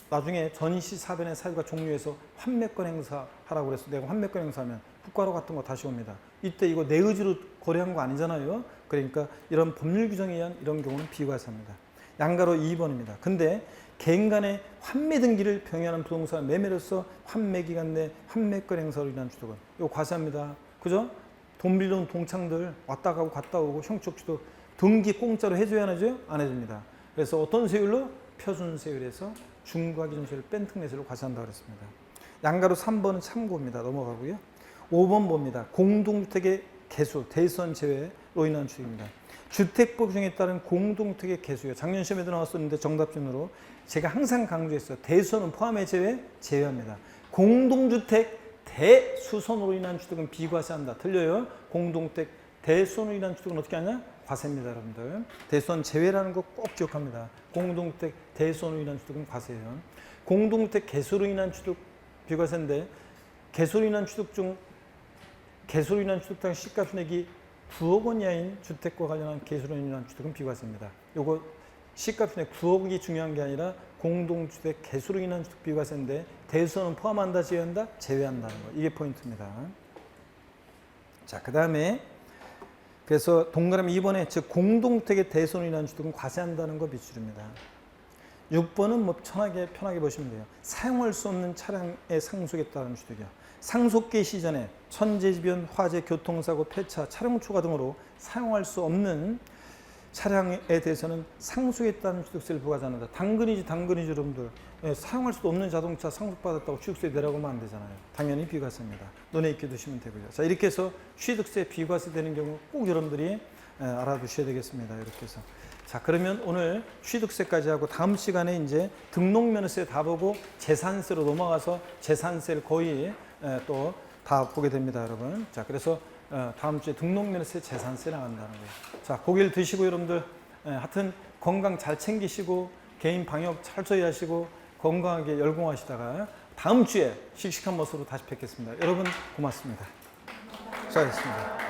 나중에 전시 사변의 사유가 종료해서 환매권 행사하라고 그래서 내가 환매권 행사하면 국가로 갔던 거 다시 옵니다. 이때 이거 내 의지로 거래한 거 아니잖아요. 그러니까 이런 법률 규정에 의한 이런 경우는 비과세입니다. 양가로 2번입니다. 근데 개인 간의 환매 등기를 병행하는 부동산 매매로서 환매 기간 내 환매권 행사로 인한 취득은 이거 과세합니다. 그죠? 돈 빌려온 동창들 왔다 가고 갔다 오고 형축 취득 등기 공짜로 해줘야 하죠? 안 해줍니다. 그래서 어떤 세율로? 표준세율에서 중과 기준세율을 뺀 특례세율로 과세한다고 그랬습니다. 양가로 3번은 참고입니다. 넘어가고요. 5번 봅니다. 공동주택의 개수, 대선 제외로 인한 취득입니다. 주택법 규정에 따른 공동주택의 개수요. 작년 시험에도 나왔었는데 정답준으로 제가 항상 강조했어요. 대수는 포함해 제외합니다. 공동주택 대수선으로 인한 취득은 비과세한다. 틀려요. 공동주택 대수선으로 인한 취득은 어떻게 하냐? 과세입니다. 여러분들. 대수선 제외라는 거 꼭 기억합니다. 공동주택 대수선으로 인한 취득은 과세예요. 공동주택 개수로 인한 취득 비과세인데 개수로 인한 취득 중 개수로 인한 취득 당 시가 순액이 9억 원 이하인 주택과 관련한 개수로 인한 취득은 비과세입니다. 요거 시가 순액 9억이 중요한 게 아니라 공동주택 개수로 인한 취득 비과세인데 대수선은 포함한다, 제외한다? 제외한다는 거. 이게 포인트입니다. 자, 그 다음에 그래서 동그라미 2번에 즉 공동주택의 대수선으로 인한 취득은 과세한다는 거 밑줄입니다. 6번은 뭐 편하게 보시면 돼요. 사용할 수 없는 차량의 상속에 따른 취득이요. 상속기 시전에 천재지변, 화재, 교통사고, 폐차, 차량 초과 등으로 사용할 수 없는 차량에 대해서는 상속에 따른 취득세를 부과하지 않는다. 당근이지 여러분들. 예, 사용할 수도 없는 자동차 상속받았다고 취득세 내라고 하면 안 되잖아요. 당연히 비과세입니다. 논에 있게 두시면 되고요. 자, 이렇게 해서 취득세 비과세 되는 경우 꼭 여러분들이 알아두셔야 되겠습니다. 이렇게 해서. 자, 그러면 오늘 취득세까지 하고 다음 시간에 이제 등록면허세 다 보고 재산세로 넘어가서 재산세를 거의 또 다 보게 됩니다, 여러분. 자, 그래서 다음 주에 등록면허세, 재산세 나간다는 거예요. 자, 고기를 드시고 여러분들 하여튼 건강 잘 챙기시고 개인 방역 철저히 하시고 건강하게 열공하시다가 다음 주에 씩씩한 모습으로 다시 뵙겠습니다. 여러분 고맙습니다. 수고하셨습니다.